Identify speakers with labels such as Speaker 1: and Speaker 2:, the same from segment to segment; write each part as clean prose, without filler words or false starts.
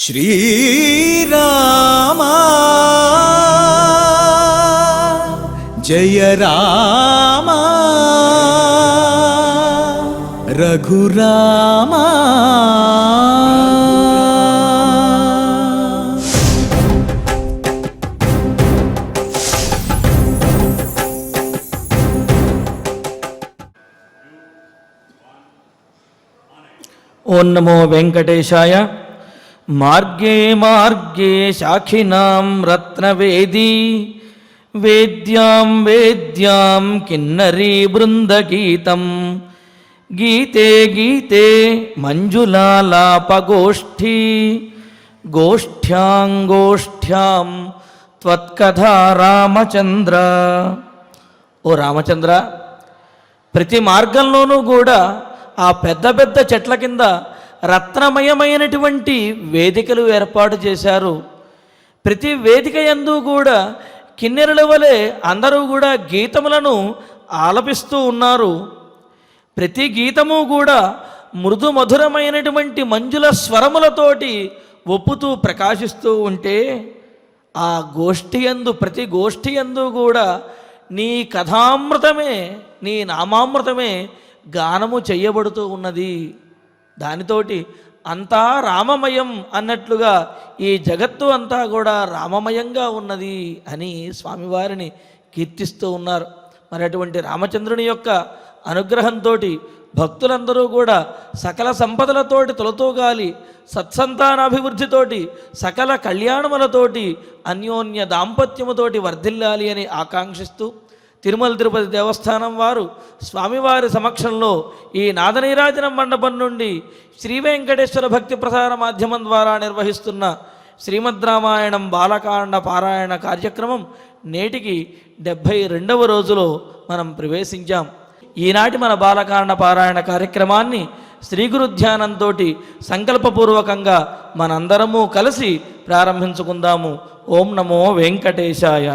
Speaker 1: श्रीरामा जय रामा रघुरामा।
Speaker 2: ओं नमो वेंकटेशाय। मार्गे मार्गे शाखिनां रत्नवेदी वेद्यां वेद्यां किन्नरी बृंदगीतं गीते गीते मंजुलालापगोष्ठी गोष्ठ्यां गोष्ठ्यां त्वत्कथा रामचंद्र। ओ रामचंद्र, ప్రతి మార్గంలోనూ కూడా ఆ పెద్ద పెద్ద చెట్ల కింద రత్నమయమైనటువంటి వేదికలు ఏర్పాటు చేశారు. ప్రతి వేదిక యందు కూడా కిన్నెరల వలె అందరూ కూడా గీతములను ఆలపిస్తూ ఉన్నారు. ప్రతి గీతము కూడా మృదు మధురమైనటువంటి మంజుల స్వరములతోటి ఒప్పుతూ ప్రకాశిస్తూ ఉంటే ఆ గోష్ఠి యందు ప్రతి గోష్ఠి యందు కూడా నీ కథామృతమే నీ నామామృతమే గానము చెయ్యబడుతూ ఉన్నది. దానితోటి అంతా రామమయం అన్నట్లుగా ఈ జగత్తు అంతా కూడా రామమయంగా ఉన్నది అని స్వామివారిని కీర్తిస్తూ ఉన్నారు. మరి అటువంటి రామచంద్రుని యొక్క అనుగ్రహంతో భక్తులందరూ కూడా సకల సంపదలతోటి తొలతూగాలి, సత్సంతానాభివృద్ధితోటి సకల కళ్యాణములతోటి అన్యోన్య దాంపత్యముతోటి వర్ధిల్లాలి అని ఆకాంక్షిస్తూ తిరుమల తిరుపతి దేవస్థానం వారు స్వామివారి సమక్షంలో ఈ నాదనీరాజనం మండపం నుండి శ్రీ వెంకటేశ్వర భక్తి ప్రసార మాధ్యమం ద్వారా నిర్వహిస్తున్న శ్రీమద్ రామాయణం బాలకాండ పారాయణ కార్యక్రమం నేటికి 72వ రోజులో మనం ప్రవేశించాం. ఈనాటి మన బాలకాండ పారాయణ కార్యక్రమాన్ని శ్రీ గురు ధ్యానంతో సంకల్పపూర్వకంగా మనందరము కలిసి ప్రారంభించుకుందాము. ఓం నమో వెంకటేశాయ.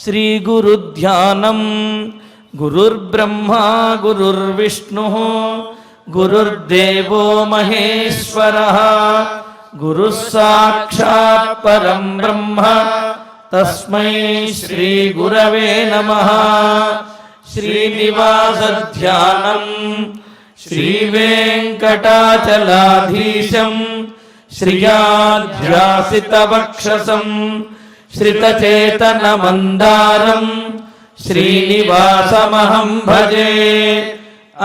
Speaker 2: శ్రీ గురు ధ్యానం. గురుర్బ్రహ్మా గురుర్విష్ణుః గురుర్దేవో మహేశ్వరః గురుః సాక్షాత్ పరం బ్రహ్మ తస్మై శ్రీ గురవే నమః. శ్రీనివాస ధ్యానం. శ్రీ వెంకటాచలాధీశం శ్రియాధ్యాసిత వక్షసం శ్రితచేతన మందారం శ్రీనివాసమహం భజే.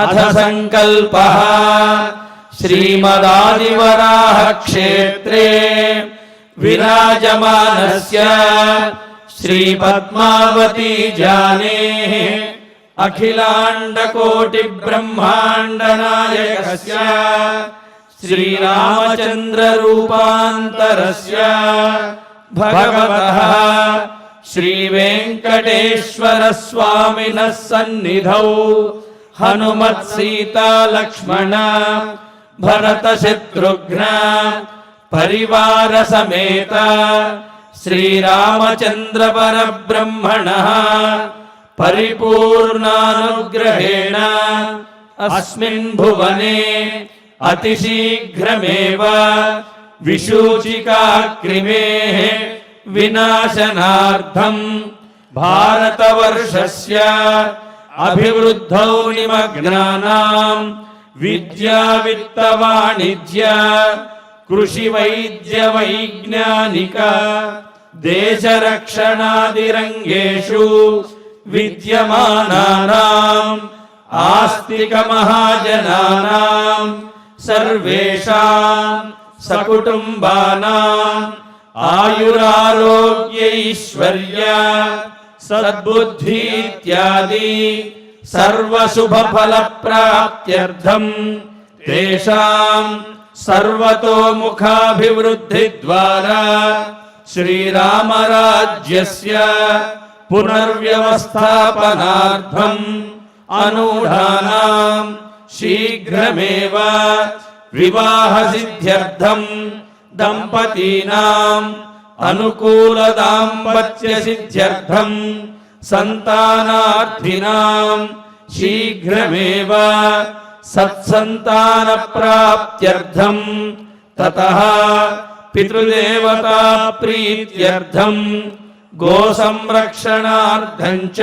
Speaker 2: అథ సంకల్పః శ్రీమదాదివరాహ క్షేత్రే విరాజమానస్య శ్రీ పద్మావతీ జానేః అఖిలాండకోటి బ్రహ్మాండ నాయకస్య శ్రీరామచంద్ర రూపాంతరస్య భగవతః శ్రీ వెంకటేశ్వర స్వామినః సన్నిధౌ హనుమత్ సీతా లక్ష్మణ భరత శత్రుఘ్న పరివార సమేత శ్రీరామచంద్ర పరబ్రహ్మణః పరిపూర్ణానుగ్రహేణ అస్మిన్ భువనే అతిశీఘ్రమేవ విశూచికాక్రిమేః వినాశనార్థం భారతవర్షస్య అభివృద్ధౌ నిమగ్నానాం విద్యా విత్త వాణిజ్య కృషి వైద్య వైజ్ఞానిక దేశరక్షణాదిరంగేషు విద్యమానానాం ఆస్తిక మహాజనానాం సర్వేషాం సకుటుంబానాం ఆయురారోగ్యైశ్వర్య సద్బుద్ధి ఇత్యాది సర్వశుభఫలప్రాప్త్యర్థం తేషాం సర్వతోముఖాభివృద్ధి ద్వారా శ్రీరామరాజ్యస్య పునర్వ్యవస్థాపనార్థం అనూఢానాం శీఘ్రమేవ వివాహ సిద్ధ్యర్థం దంపతీనాం అనుకూల దాంపత్య సిద్ధ్యర్థం సంతానార్థినాం शीघ्रमेव सत्संतान प्राप्त्यर्थं ततः పితృదేవతా ప్రీత్యర్థం గో సంరక్షణార్థం చ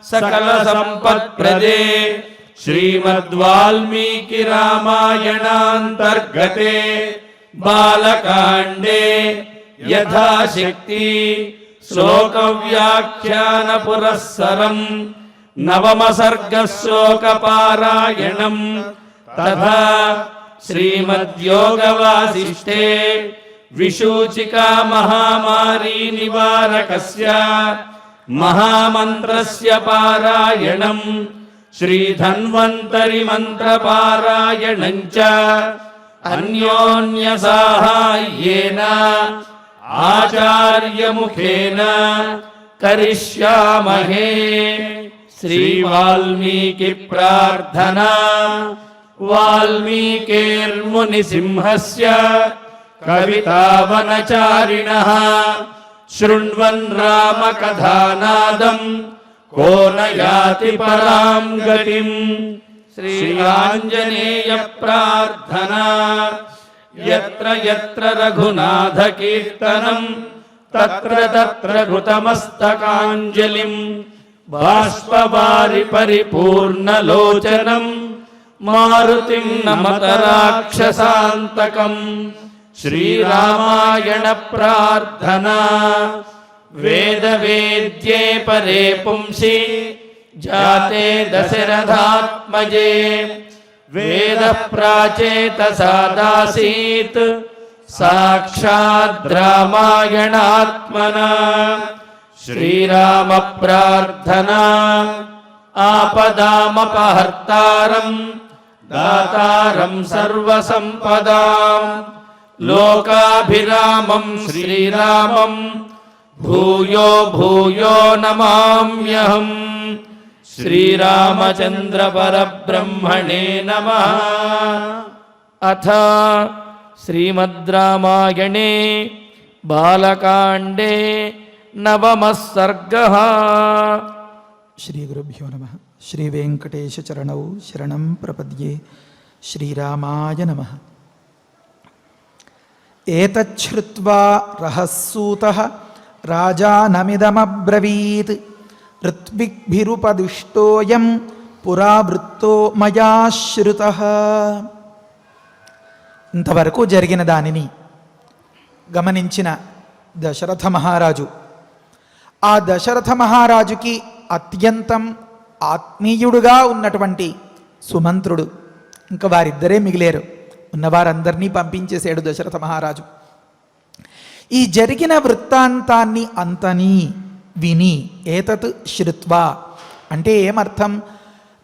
Speaker 2: సకల సంపత్ప్రదే శ్రీమద్వాల్మీకి రామాయణాంతర్గతే బాలకాండే యథాశక్తి శ్లోకవ్యాఖ్యాన పురస్సరం నవమ సర్గ శ్లోకపారాయణం తథా శ్రీమద్యోగవాసిష్ఠే విశూచికా మహామారీ నివారకస్య మహామంత్రస్య పారాయణం శ్రీధన్వంతరి మంత్రపారాయణం చ అన్యోన్య సాహాయ్యేన ఆచార్యముఖేన కరిష్యామహే. శ్రీ వాల్మీకి ప్రార్థనా. వాల్మీకిర్ముని సింహస్య కవితావనచారిణః శృణ్వన్ రామకథానాదం కో న యాతి పరాం గతిం. శ్రీ ఆంజనేయ ప్రార్థనా. యత్ర యత్ర రఘునాథ కీర్తనం తత్ర తత్ర కృతమస్తకాంజలిం బాష్పవారి పరిపూర్ణలోచనం మారుతిం నమత రాక్షసాంతకం. శ్రీరామాయణ ప్రార్థనా. వేద వేద్యే పరే పుంసి జాతే దశరథాత్మజే వేద ప్రాచేతసాదాసీత్ సాక్షాద్ రామాయణాత్మనా. శ్రీరామ ప్రార్థనా. ఆపదామపహర్తారం దాతారం సర్వసంపదాం లోకాభిరామం శ్రీరామం భూయో భూయో నమామ్యహం. శ్రీరామచంద్ర పరబ్రహ్మణే నమః. అథ శ్రీమద్ రామాయణే బాలకాండే నవమః సర్గః.
Speaker 3: శ్రీ గురుభ్యో నమః. శ్రీ వెంకటేశ చరణౌ శరణం ప్రపద్యే. శ్రీరామాయ నమః. ఏతచ్ఛ్రుత్వా రహస్సూతః రాజానమిదమబ్రవీత్ ఋత్విగ్భిరుపదిష్టోయం పురావృత్తో మయా శ్రుతః. ఇంతవరకు జరిగిన దానిని గమనించిన దశరథ మహారాజు, ఆ దశరథ మహారాజుకి అత్యంతం ఆత్మీయుడుగా ఉన్నటువంటి సుమంత్రుడు, ఇంకా వారిద్దరే మిగిలేరు, ఉన్నవారందరినీ పంపించేశాడు దశరథ మహారాజు. ఈ జరిగిన వృత్తాంతాన్ని అంతని విని ఏతత్ శ్రుత్వా అంటే ఏమర్థం?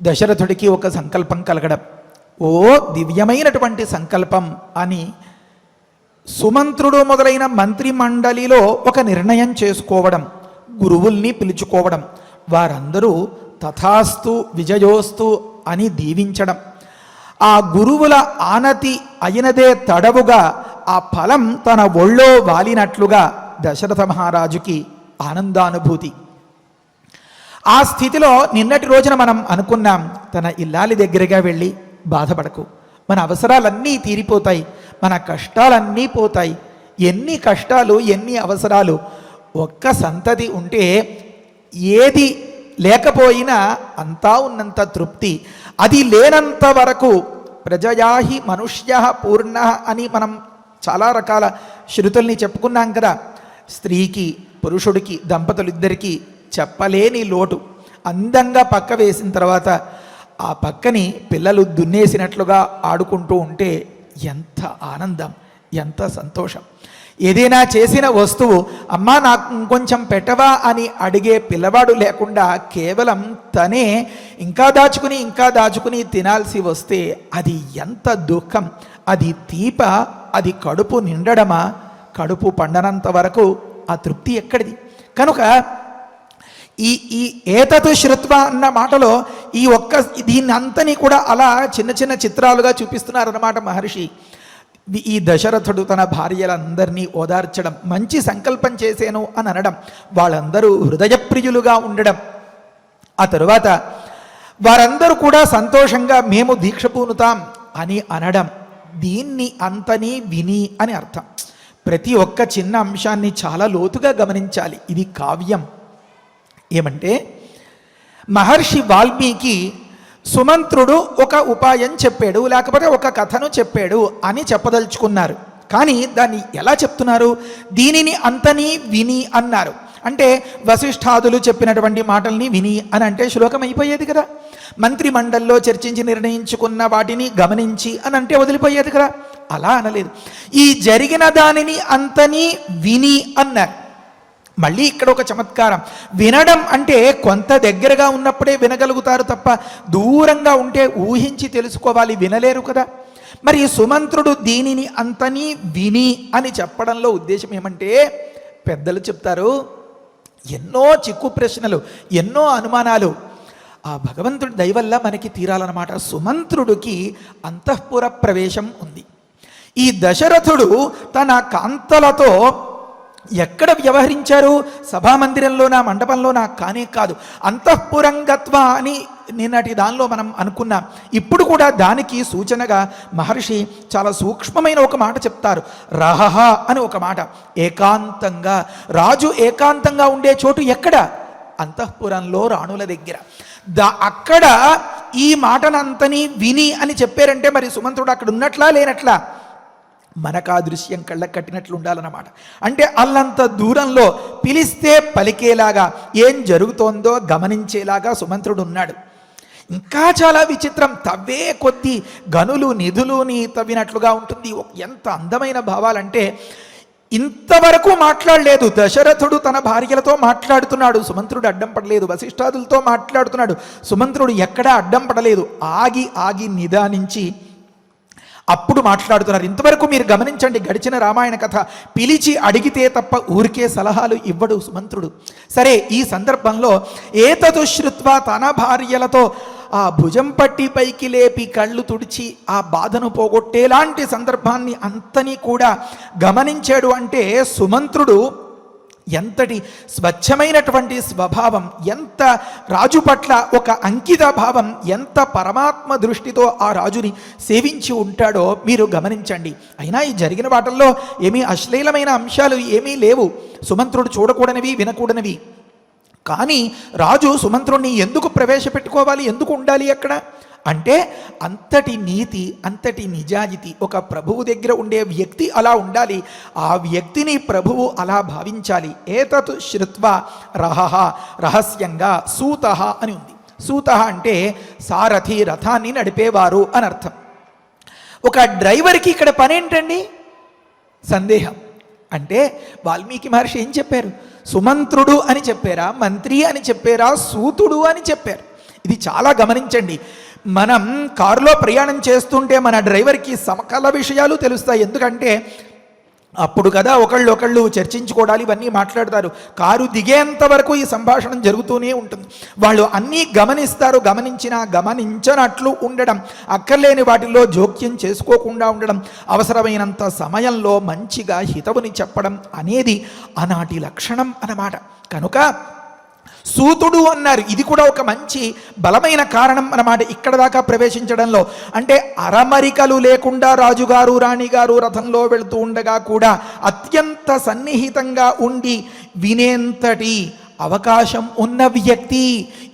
Speaker 3: దశరథుడికి ఒక సంకల్పం కలగడం, ఓ దివ్యమైనటువంటి సంకల్పం అని సుమంత్రుడు మొదలైన మంత్రి మండలిలో ఒక నిర్ణయం చేసుకోవడం, గురువుల్ని పిలుచుకోవడం, వారందరూ తథాస్తు విజయోస్తు అని దీవించడం, ఆ గురువుల ఆనతి అయినదే తడవుగా ఆ ఫలం తన ఒళ్ళో వాలినట్లుగా దశరథ మహారాజుకి ఆనందానుభూతి. ఆ స్థితిలో నిన్నటి రోజున మనం అనుకున్నాం, తన ఇల్లాలి దగ్గరగా వెళ్ళి బాధపడకు, మన అవసరాలన్నీ తీరిపోతాయి, మన కష్టాలన్నీ పోతాయి. ఎన్ని కష్టాలు ఎన్ని అవసరాలు, ఒక్క సంతతి ఉంటే ఏది లేకపోయినా అంతా ఉన్నంత తృప్తి, అది లేనంత వరకు ప్రజయాహి మనుష్య పూర్ణ అని మనం చాలా రకాల శృతుల్ని చెప్పుకున్నాం కదా. స్త్రీకి పురుషుడికి దంపతులిద్దరికీ చెప్పలేని లోటు. అందంగా పక్క వేసిన తర్వాత ఆ పక్కని పిల్లలు దున్నేసినట్లుగా ఆడుకుంటూ ఉంటే ఎంత ఆనందం, ఎంత సంతోషం. ఏదైనా చేసిన వస్తువు అమ్మా నాకు ఇంకొంచెం పెట్టవా అని అడిగే పిల్లవాడు లేకుండా కేవలం తనే ఇంకా దాచుకుని తినాల్సి వస్తే అది ఎంత దుఃఖం, అది తీప, అది కడుపు నిండడమా? కడుపు పండనంత వరకు ఆ తృప్తి ఎక్కడిది? కనుక ఈ ఏతత్ శ్రుత్వ అన్న మాటలో ఈ దీన్ని అంతని కూడా అలా చిన్న చిన్న చిత్రాలుగా చూపిస్తున్నారన్నమాట మహర్షి. ఈ దశరథుడు తన భార్యలందరినీ ఓదార్చడం, మంచి సంకల్పం చేసేను అని అనడం, వాళ్ళందరూ హృదయప్రియులుగా ఉండడం, ఆ తరువాత వారందరూ కూడా సంతోషంగా మేము దీక్ష పూనుతాం అని అనడం, దీన్ని అంతని విని అని అర్థం. ప్రతి ఒక్క చిన్న అంశాన్ని చాలా లోతుగా గమనించాలి. ఇది కావ్యం. ఏమంటే మహర్షి వాల్మీకి సుమంత్రుడు ఒక ఉపాయం చెప్పాడు, లేకపోతే ఒక కథను చెప్పాడు అని చెప్పదలుచుకున్నారు. కానీ దాన్ని ఎలా చెప్తున్నారు? దీనిని అంతని విని అన్నారు. అంటే వశిష్ఠాదులు చెప్పినటువంటి మాటల్ని విని అని అంటే శ్లోకం అయిపోయేది కదా. మంత్రి మండలిలో చర్చించి నిర్ణయించుకున్న వాటిని గమనించి అని అంటే వదిలిపోయేది కదా. అలా అనలేదు. ఈ జరిగిన దానిని అంతని విని అన్నారు. మళ్ళీ ఇక్కడ ఒక చమత్కారం. వినడం అంటే కొంత దగ్గరగా ఉన్నప్పుడే వినగలుగుతారు తప్ప దూరంగా ఉంటే ఊహించి తెలుసుకోవాలి, వినలేరు కదా. మరి సుమంత్రుడు దీనిని అంతని విని అని చెప్పడంలో ఉద్దేశం ఏమంటే, పెద్దలు చెప్తారు, ఎన్నో చిక్కు ప్రశ్నలు, ఎన్నో అనుమానాలు ఆ భగవంతుడి దయవల్ల మనకి తీరాలన్నమాట. సుమంత్రుడికి అంతఃపుర ప్రవేశం ఉంది. ఈ దశరథుడు తన కాంతలతో ఎక్కడ వ్యవహరించారు? సభామందిరంలోనా, మండపంలోనా? కానే కాదు. అంతఃపురంగత్వ అని నిన్నటి దానిలో మనం అనుకున్నాం. ఇప్పుడు కూడా దానికి సూచనగా మహర్షి చాలా సూక్ష్మమైన ఒక మాట చెప్తారు. రహహ అని ఒక మాట. ఏకాంతంగా, రాజు ఏకాంతంగా ఉండే చోటు ఎక్కడ? అంతఃపురంలో, రాణుల దగ్గర. అక్కడ ఈ మాటనంతని విని అని చెప్పారంటే మరి సుమంత్రుడు అక్కడ ఉన్నట్లా లేనట్లా? మనకు ఆ దృశ్యం కళ్ళకు కట్టినట్లు ఉండాలన్నమాట. అంటే అల్లంత దూరంలో పిలిస్తే పలికేలాగా, ఏం జరుగుతోందో గమనించేలాగా సుమంత్రుడు ఉన్నాడు. ఇంకా చాలా విచిత్రం. తవ్వే కొద్దీ గనులు నిధులుని తవ్వినట్లుగా ఉంటుంది. ఎంత అందమైన భావాలంటే, ఇంతవరకు మాట్లాడలేదు. దశరథుడు తన భార్యలతో మాట్లాడుతున్నాడు, సుమంత్రుడు అడ్డం పడలేదు. వశిష్ఠాదులతో మాట్లాడుతున్నాడు, సుమంత్రుడు ఎక్కడా అడ్డం పడలేదు. ఆగి ఆగి నిదానించి అప్పుడు మాట్లాడుతున్నారు. ఇంతవరకు మీరు గమనించండి, గడిచిన రామాయణ కథ పిలిచి అడిగితే తప్ప ఊరికే సలహాలు ఇవ్వడు సుమంత్రుడు. సరే, ఈ సందర్భంలో ఏతదు శ్రుత్వా తన భార్యలతో ఆ భుజం పట్టి పైకి లేపి కళ్ళు తుడిచి ఆ బాధను పోగొట్టేలాంటి సందర్భాన్ని అంతని కూడా గమనించాడు. అంటే సుమంత్రుడు ఎంతటి స్వచ్ఛమైనటువంటి స్వభావం, ఎంత రాజు పట్ల ఒక అంకిత భావం, ఎంత పరమాత్మ దృష్టితో ఆ రాజుని సేవించి ఉంటాడో మీరు గమనించండి. అయినా ఈ జరిగిన వాటిల్లో ఏమీ అశ్లీలమైన అంశాలు ఏమీ లేవు, సుమంత్రుడు చూడకూడనివి, వినకూడనివి. కానీ రాజు సుమంత్రుడిని ఎందుకు ప్రవేశపెట్టుకోవాలి, ఎందుకు ఉండాలి అక్కడ అంటే, అంతటి నీతి, అంతటి నిజాయితీ ఒక ప్రభువు దగ్గర ఉండే వ్యక్తి అలా ఉండాలి. ఆ వ్యక్తిని ప్రభువు అలా భావించాలి. ఏతత్ శ్రుత్వా రహహ, రహస్యంగా, సూతః అని ఉంది. సూతః అంటే సారథి, రథాన్ని నడిపేవారు అని అర్థం. ఒక డ్రైవర్కి ఇక్కడ పనేంటండి? సందేహం. అంటే వాల్మీకి మహర్షి ఏం చెప్పారు? సుమంత్రుడు అని చెప్పారా, మంత్రి అని చెప్పారా, సూతుడు అని చెప్పారు. ఇది చాలా గమనించండి. మనం కారులో ప్రయాణం చేస్తుంటే మన డ్రైవర్కి సమకాల విషయాలు తెలుస్తాయి. ఎందుకంటే అప్పుడు కదా ఒకళ్ళు చర్చించుకోవడాలు, ఇవన్నీ మాట్లాడతారు. కారు దిగేంత వరకు ఈ సంభాషణ జరుగుతూనే ఉంటుంది. వాళ్ళు అన్నీ గమనిస్తారు. గమనించినా గమనించనట్లు ఉండడం, అక్కర్లేని వాటిల్లో జోక్యం చేసుకోకుండా ఉండడం, అవసరమైనంత సమయంలో మంచిగా హితవుని చెప్పడం అనేది ఆనాటి లక్షణం అన్నమాట. కనుక సూతుడు అన్నారు. ఇది కూడా ఒక మంచి బలమైన కారణం అన్నమాట ఇక్కడ దాకా ప్రవేశించడంలో. అంటే అరమరికలు లేకుండా రాజుగారు, రాణిగారు రథంలో వెళుతూ ఉండగా కూడా అత్యంత సన్నిహితంగా ఉండి వినేంతటి అవకాశం ఉన్న వ్యక్తి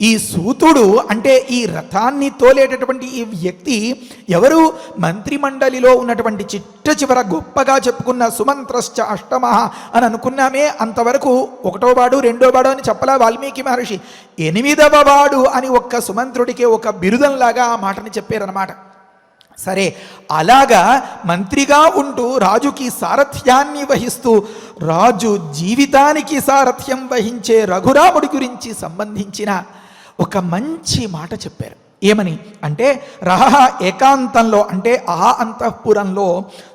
Speaker 3: ఈ సూతుడు. అంటే ఈ రథాన్ని తోలేటటువంటి ఈ వ్యక్తి ఎవరు? మంత్రిమండలిలో ఉన్నటువంటి చిట్ట చివర గొప్పగా చెప్పుకున్న సుమంత్రశ్చ అష్టమః అని అనుకున్నామే, అంతవరకు ఒకటో వాడు, రెండో వాడు అని చెప్పలా వాల్మీకి మహర్షి. 8వ వాడు అని ఒక్క సుమంత్రుడికే ఒక బిరుదంలాగా ఆ మాటని చెప్పారన్నమాట. సరే, అలాగా మంత్రిగా ఉంటూ రాజుకి సారథ్యాన్ని వహిస్తూ రాజు జీవితానికి సారథ్యం వహించే రఘురాముడి గురించి సంబంధించిన ఒక మంచి మాట చెప్పారు. ఏమని అంటే, రహ ఏకాంతంలో, అంటే ఆ అంతఃపురంలో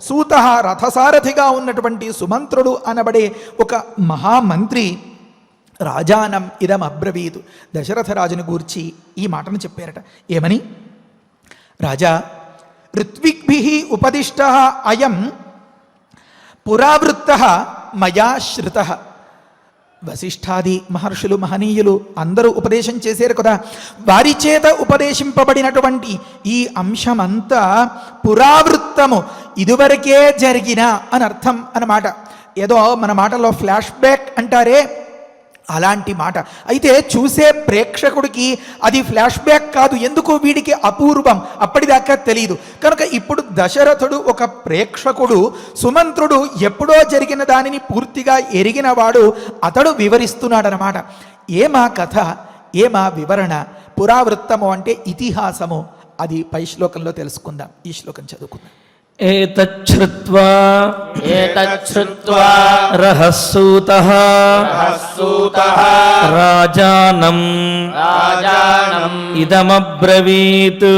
Speaker 3: సూతః రథసారథిగా ఉన్నటువంటి సుమంత్రుడు అనబడే ఒక మహామంత్రి రాజానం ఇదం అబ్రవీతు, దశరథ రాజుని గూర్చి ఈ మాటను చెప్పారట. ఏమని? రాజా, ఋత్విగ్భిః ఉపదిష్టః అయం పురావృత్తః మయా శ్రుతః. వశిష్ఠాది మహర్షులు, మహనీయులు అందరూ ఉపదేశం చేశారు కదా. వారి చేత ఉపదేశింపబడినటువంటి ఈ అంశమంతా పురావృత్తము, ఇదివరకే జరిగిన అని అర్థం అన్నమాట. ఏదో మన మాటలో ఫ్లాష్ బ్యాక్ అంటారే అలాంటి మాట. అయితే చూసే ప్రేక్షకుడికి అది ఫ్లాష్ బ్యాక్ కాదు. ఎందుకు? వీడికి అపూర్వం, అప్పటిదాకా తెలియదు కనుక. ఇప్పుడు దశరథుడు ఒక ప్రేక్షకుడు, సుమంత్రుడు ఎప్పుడో జరిగిన దానిని పూర్తిగా ఎరిగినవాడు, అతడు వివరిస్తున్నాడనమాట. ఏమా కథ, ఏమా వివరణ? పురావృత్తము అంటే ఇతిహాసము. అది పై శ్లోకంలో తెలుసుకుందాం. ఈ శ్లోకం చదువుకుందాం.
Speaker 2: ఏతచ్ఛ్రుత్వా రహస్సూతః రాజానం ఇదమబ్రవీత్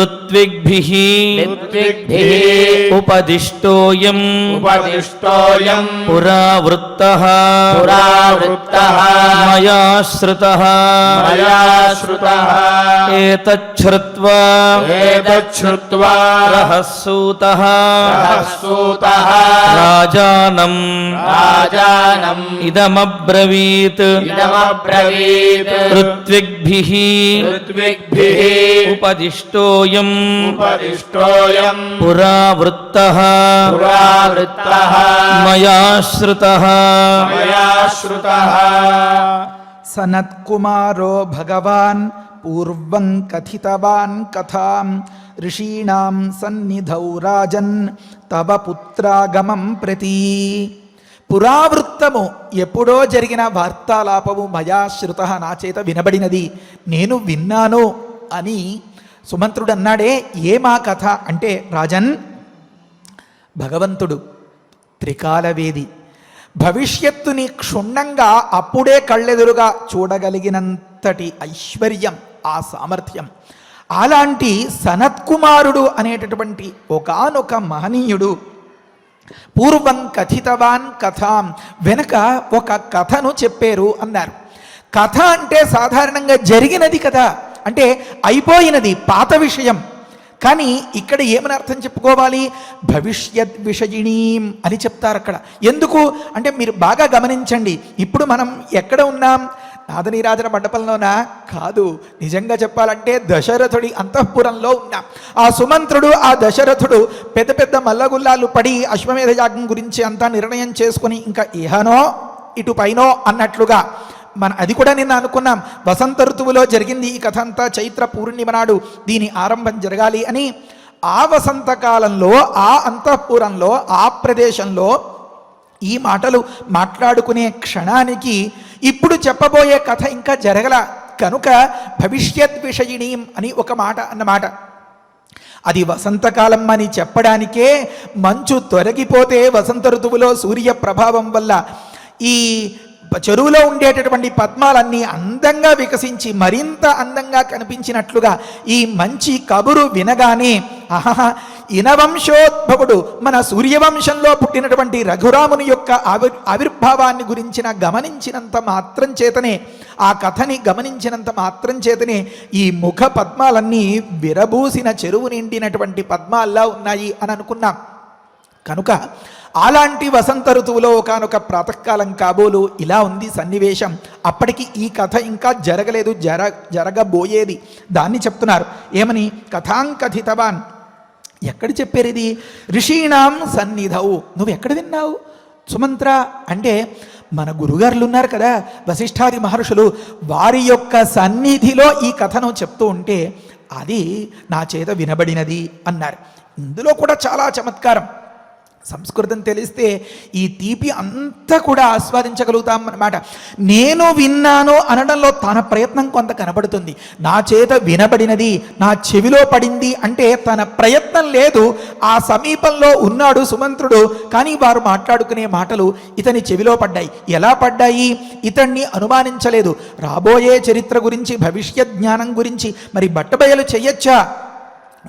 Speaker 2: ఋత్విగ్భిః ఉపదిష్టోయం పురావృత్తః మయా శ్రుతః ఏతచ్ఛ్రుత్వా రహస్సూతః రాజానం ఇదమబ్రవీత్ ఋత్విగ్భిః ఉపదిష్టోయం పురావృత్తః మయా శ్రుతః.
Speaker 3: సనత్కుమారో భగవాన్ పూర్వం కథితవాన్ కథాం ఋషీణాం సన్నిధౌ రాజన్ తవ పుత్రాగమం ప్రతి. పురావృత్తము ఎప్పుడో జరిగిన వార్తాలాపము మయా శ్రుత, నా చేత వినబడినది, నేను విన్నాను అని సుమంత్రుడు అన్నాడే. ఏమా కథ అంటే, రాజన్, భగవంతుడు త్రికాలవేది, భవిష్యత్తుని క్షుణ్ణంగా అప్పుడే కళ్ళెదురుగా చూడగలిగినంతటి ఐశ్వర్యం, ఆ సామర్థ్యం. అలాంటి సనత్కుమారుడు అనేటటువంటి ఒకానొక మహనీయుడు పూర్వం కథితవాన్ కథాం, వెనుక ఒక కథను చెప్పారు అన్నారు. కథ అంటే సాధారణంగా జరిగినది కదా, అంటే అయిపోయినది, పాత విషయం. కానీ ఇక్కడ ఏమని అర్థం చెప్పుకోవాలి? భవిష్యత్ విషయిణీం అని చెప్తారు అక్కడ. ఎందుకు అంటే మీరు బాగా గమనించండి. ఇప్పుడు మనం ఎక్కడ ఉన్నాం? నాదనీరాజన మండపంలోనా? కాదు. నిజంగా చెప్పాలంటే దశరథుడి అంతఃపురంలో ఉన్నాం. ఆ సుమంత్రుడు, ఆ దశరథుడు పెద్ద పెద్ద మల్లగుల్లాలు పడి అశ్వమేధ యాగం గురించి అంతా నిర్ణయం చేసుకుని ఇంకా ఇహనో ఇటు పైనో అన్నట్లుగా అది కూడా నిన్న అనుకున్నాం. వసంత ఋతువులో జరిగింది ఈ కథ అంతా. చైత్ర పూర్ణిమ నాడు దీని ఆరంభం జరగాలి అని. ఆ వసంతకాలంలో, ఆ అంతఃపురంలో, ఆ ప్రదేశంలో ఈ మాటలు మాట్లాడుకునే క్షణానికి ఇప్పుడు చెప్పబోయే కథ ఇంకా జరగల కనుక భవిష్యత్ విషయిణీం అని ఒక మాట అన్నమాట. అది వసంతకాలం అని చెప్పడానికే మంచు తొలగిపోతే వసంత ఋతువులో సూర్య ప్రభావం వల్ల ఈ చెరువులో ఉండేటటువంటి పద్మాలన్నీ అందంగా వికసించి మరింత అందంగా కనిపించినట్లుగా ఈ మంచి కబురు వినగానే ఆహా, ఇనవంశోద్భవుడు, మన సూర్యవంశంలో పుట్టినటువంటి రఘురాముని యొక్క ఆవిర్భావాన్ని గురించిన గమనించినంత మాత్రం చేతనే, ఆ కథని గమనించినంత మాత్రం చేతనే ఈ ముఖ పద్మాలన్నీ విరబూసిన చెరువు నిండినటువంటి పద్మాల్లా ఉన్నాయి అని అనుకున్నాం. కనుక అలాంటి వసంత ఋతువులో ఒకనొక ప్రాతకాలం కాబోలు ఇలా ఉంది సన్నివేశం. అప్పటికి ఈ కథ ఇంకా జరగలేదు, జరగబోయేది. దాన్ని చెప్తున్నారు. ఏమని? కథాంకథితవాన్. ఎక్కడ చెప్పారు ఇది? ఋషీణాం సన్నిధవు. నువ్వు ఎక్కడ విన్నావు సుమంత్ర అంటే, మన గురుగారులు ఉన్నారు కదా వశిష్ఠాది మహర్షులు, వారి యొక్క సన్నిధిలో ఈ కథను చెప్తూ ఉంటే అది నా చేత వినబడినది అన్నారు. ఇందులో కూడా చాలా చమత్కారం. సంస్కృతం తెలిస్తే ఈ తీపి అంతా కూడా ఆస్వాదించగలుగుతాం అన్నమాట. నేను విన్నాను అనడంలో తన ప్రయత్నం కొంత కనబడుతుంది. నా చేత వినబడినది, నా చెవిలో పడింది అంటే తన ప్రయత్నం లేదు. ఆ సమీపంలో ఉన్నాడు సుమంత్రుడు, కానీ వారు మాట్లాడుకునే మాటలు ఇతని చెవిలో పడ్డాయి. ఎలా పడ్డాయి? ఇతన్ని అనుమానించలేదు. రాబోయే చరిత్ర గురించి, భవిష్యత్ జ్ఞానం గురించి మరి బట్టబయలు చెయ్యొచ్చా?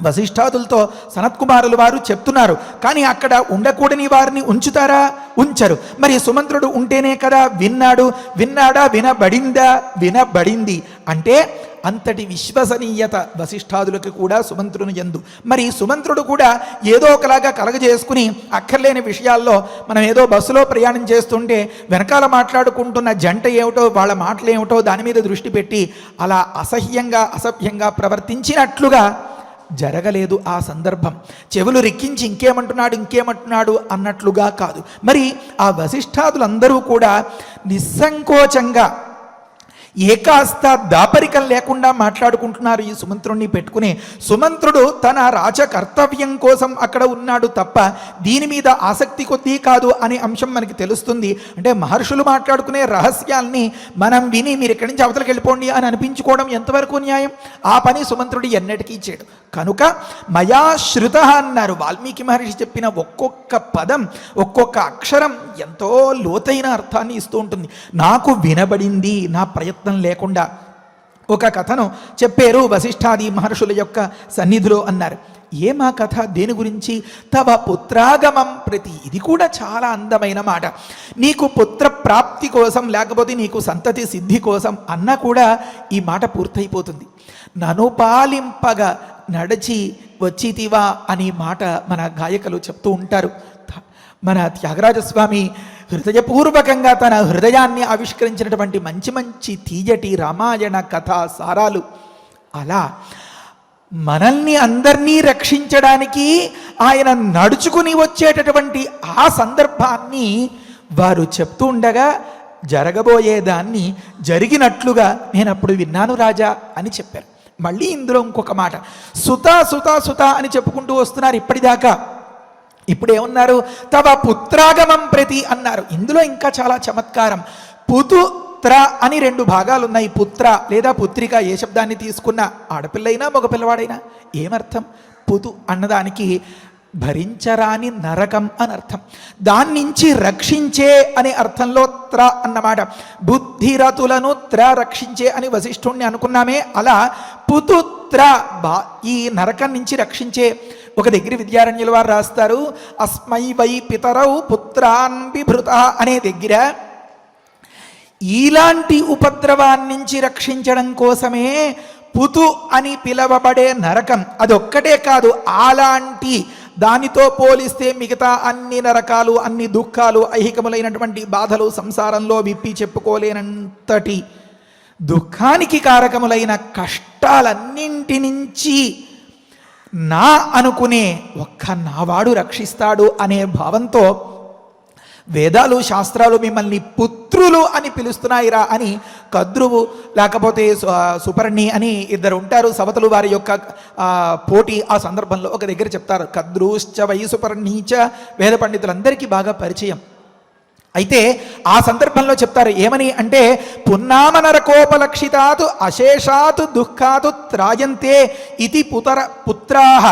Speaker 3: వశిష్ఠాదులతో సనత్కుమారులు వారు చెప్తున్నారు, కానీ అక్కడ ఉండకూడని వారిని ఉంచుతారా? ఉంచరు. మరి సుమంత్రుడు ఉంటేనే కదా విన్నాడు. విన్నాడా? వినబడిందా? వినబడింది. అంటే అంతటి విశ్వసనీయత వశిష్ఠాదులకు కూడా సుమంత్రుని యందు. మరి సుమంత్రుడు కూడా ఏదో ఒకలాగా కలగజేసుకుని అక్కర్లేని విషయాల్లో, మనం ఏదో బస్సులో ప్రయాణం చేస్తుంటే వెనకాల మాట్లాడుకుంటున్న జంట ఏమిటో, వాళ్ళ మాటలు ఏమిటో దాని మీద దృష్టి పెట్టి అలా అసహ్యంగా అసభ్యంగా ప్రవర్తించినట్లుగా జరగలేదు ఆ సందర్భం. చెవులు రిక్కించి ఇంకేమంటున్నాడు అన్నట్లుగా కాదు. మరి ఆ వశిష్ఠాదులందరూ కూడా నిస్సంకోచంగా ఏకాస్త దాపరికం లేకుండా మాట్లాడుకుంటున్నారు ఈ సుమంత్రుణ్ణి పెట్టుకుని. సుమంత్రుడు తన రాజకర్తవ్యం కోసం అక్కడ ఉన్నాడు తప్ప దీని మీద ఆసక్తి కొద్దీ కాదు అనే అంశం మనకి తెలుస్తుంది. అంటే మహర్షులు మాట్లాడుకునే రహస్యాల్ని మనం విని మీరు ఇక్కడి నుంచి అవతలకి వెళ్ళిపోండి అని అనిపించుకోవడం ఎంతవరకు న్యాయం? ఆ పని సుమంత్రుడు ఎన్నటికీ చేయడు. కనుక మయా శృత అన్నారు. వాల్మీకి మహర్షి చెప్పిన ఒక్కొక్క పదం ఒక్కొక్క అక్షరం ఎంతో లోతైన అర్థాన్ని ఇస్తూ ఉంటుంది. నాకు వినబడింది నా ప్రయత్నం లేకుండా. ఒక కథను చెప్పారు వశిష్ఠాది మహర్షుల యొక్క సన్నిధిలో అన్నారు. ఏమా కథ? దేని గురించి? తవ పుత్రాగమం ప్రతి. ఇది కూడా చాలా అందమైన మాట. నీకు పుత్ర ప్రాప్తి కోసం లేకపోతే నీకు సంతతి సిద్ధి కోసం అన్నా కూడా ఈ మాట పూర్తయిపోతుంది. నను పాలింపగా నడిచి వచ్చితివా అనే మాట మన గాయకులు చెప్తూ ఉంటారు. మన త్యాగరాజస్వామి హృదయపూర్వకంగా తన హృదయాన్ని ఆవిష్కరించినటువంటి మంచి మంచి తీయటి రామాయణ కథా సారాలు. అలా మనల్ని అందరినీ రక్షించడానికి ఆయన నడుచుకుని వచ్చేటటువంటి ఆ సందర్భాన్ని వారు చెప్తూ ఉండగా జరగబోయేదాన్ని జరిగినట్లుగా నేను అప్పుడు విన్నాను రాజా అని చెప్పారు. మళ్ళీ ఇందులో ఇంకొక మాట, సుత సుత సుత అని చెప్పుకుంటూ వస్తున్నారు ఇప్పటిదాకా. ఇప్పుడు ఏమన్నారు? తవ పుత్రాగమం ప్రతి అన్నారు. ఇందులో ఇంకా చాలా చమత్కారం. పుతుత్ర అని 2 భాగాలు ఉన్నాయి. పుత్ర లేదా పుత్రిక ఏ శబ్దాన్ని తీసుకున్నా, ఆడపిల్లైనా మగ పిల్లవాడైనా ఏమర్థం? పుతు అన్నదానికి భరించరాని నరకం అని అర్థం. దాని నుంచి రక్షించే అనే అర్థంలో త్ర అన్నమాట. బుద్ధిరతులను త్ర రక్షించే అని వశిష్ఠుణ్ణి అనుకున్నామే, అలా పుతుత్ర ఈ నరకం నుంచి రక్షించే. ఒక దగ్గర విద్యారణ్యుల వారు రాస్తారు, అస్మై వై పితరౌ పుత్రాన్ బిభృత అనే దగ్గర ఇలాంటి ఉపద్రవాన్నించి రక్షించడం కోసమే పుతు అని పిలవబడే నరకం. అదొక్కటే కాదు, అలాంటి దానితో పోలిస్తే మిగతా అన్ని నరకాలు, అన్ని దుఃఖాలు, ఐహికములైనటువంటి బాధలు సంసారంలో విప్పి చెప్పుకోలేనంతటి దుఃఖానికి కారకములైన కష్టాలన్నింటి నుంచి నా అనుకునే ఒక్క నావాడు రక్షిస్తాడు అనే భావంతో వేదాలు శాస్త్రాలు మిమ్మల్ని పుత్రులు అని పిలుస్తున్నాయిరా అని కద్రువు లేకపోతే సుపర్ణి అని 2 ఉంటారు సవతులు, వారి యొక్క పోటీ ఆ సందర్భంలో ఒక దగ్గర చెప్తారు. కద్రుశ్చ వై సుపర్ణీచ వేద పండితులందరికీ బాగా పరిచయం. అయితే ఆ సందర్భంలో చెప్తారు ఏమని అంటే, పున్నామ నరకోపలక్షితాతు అశేషాతు దుఃఖాతు త్రాయంతే ఇతి పుత్రాః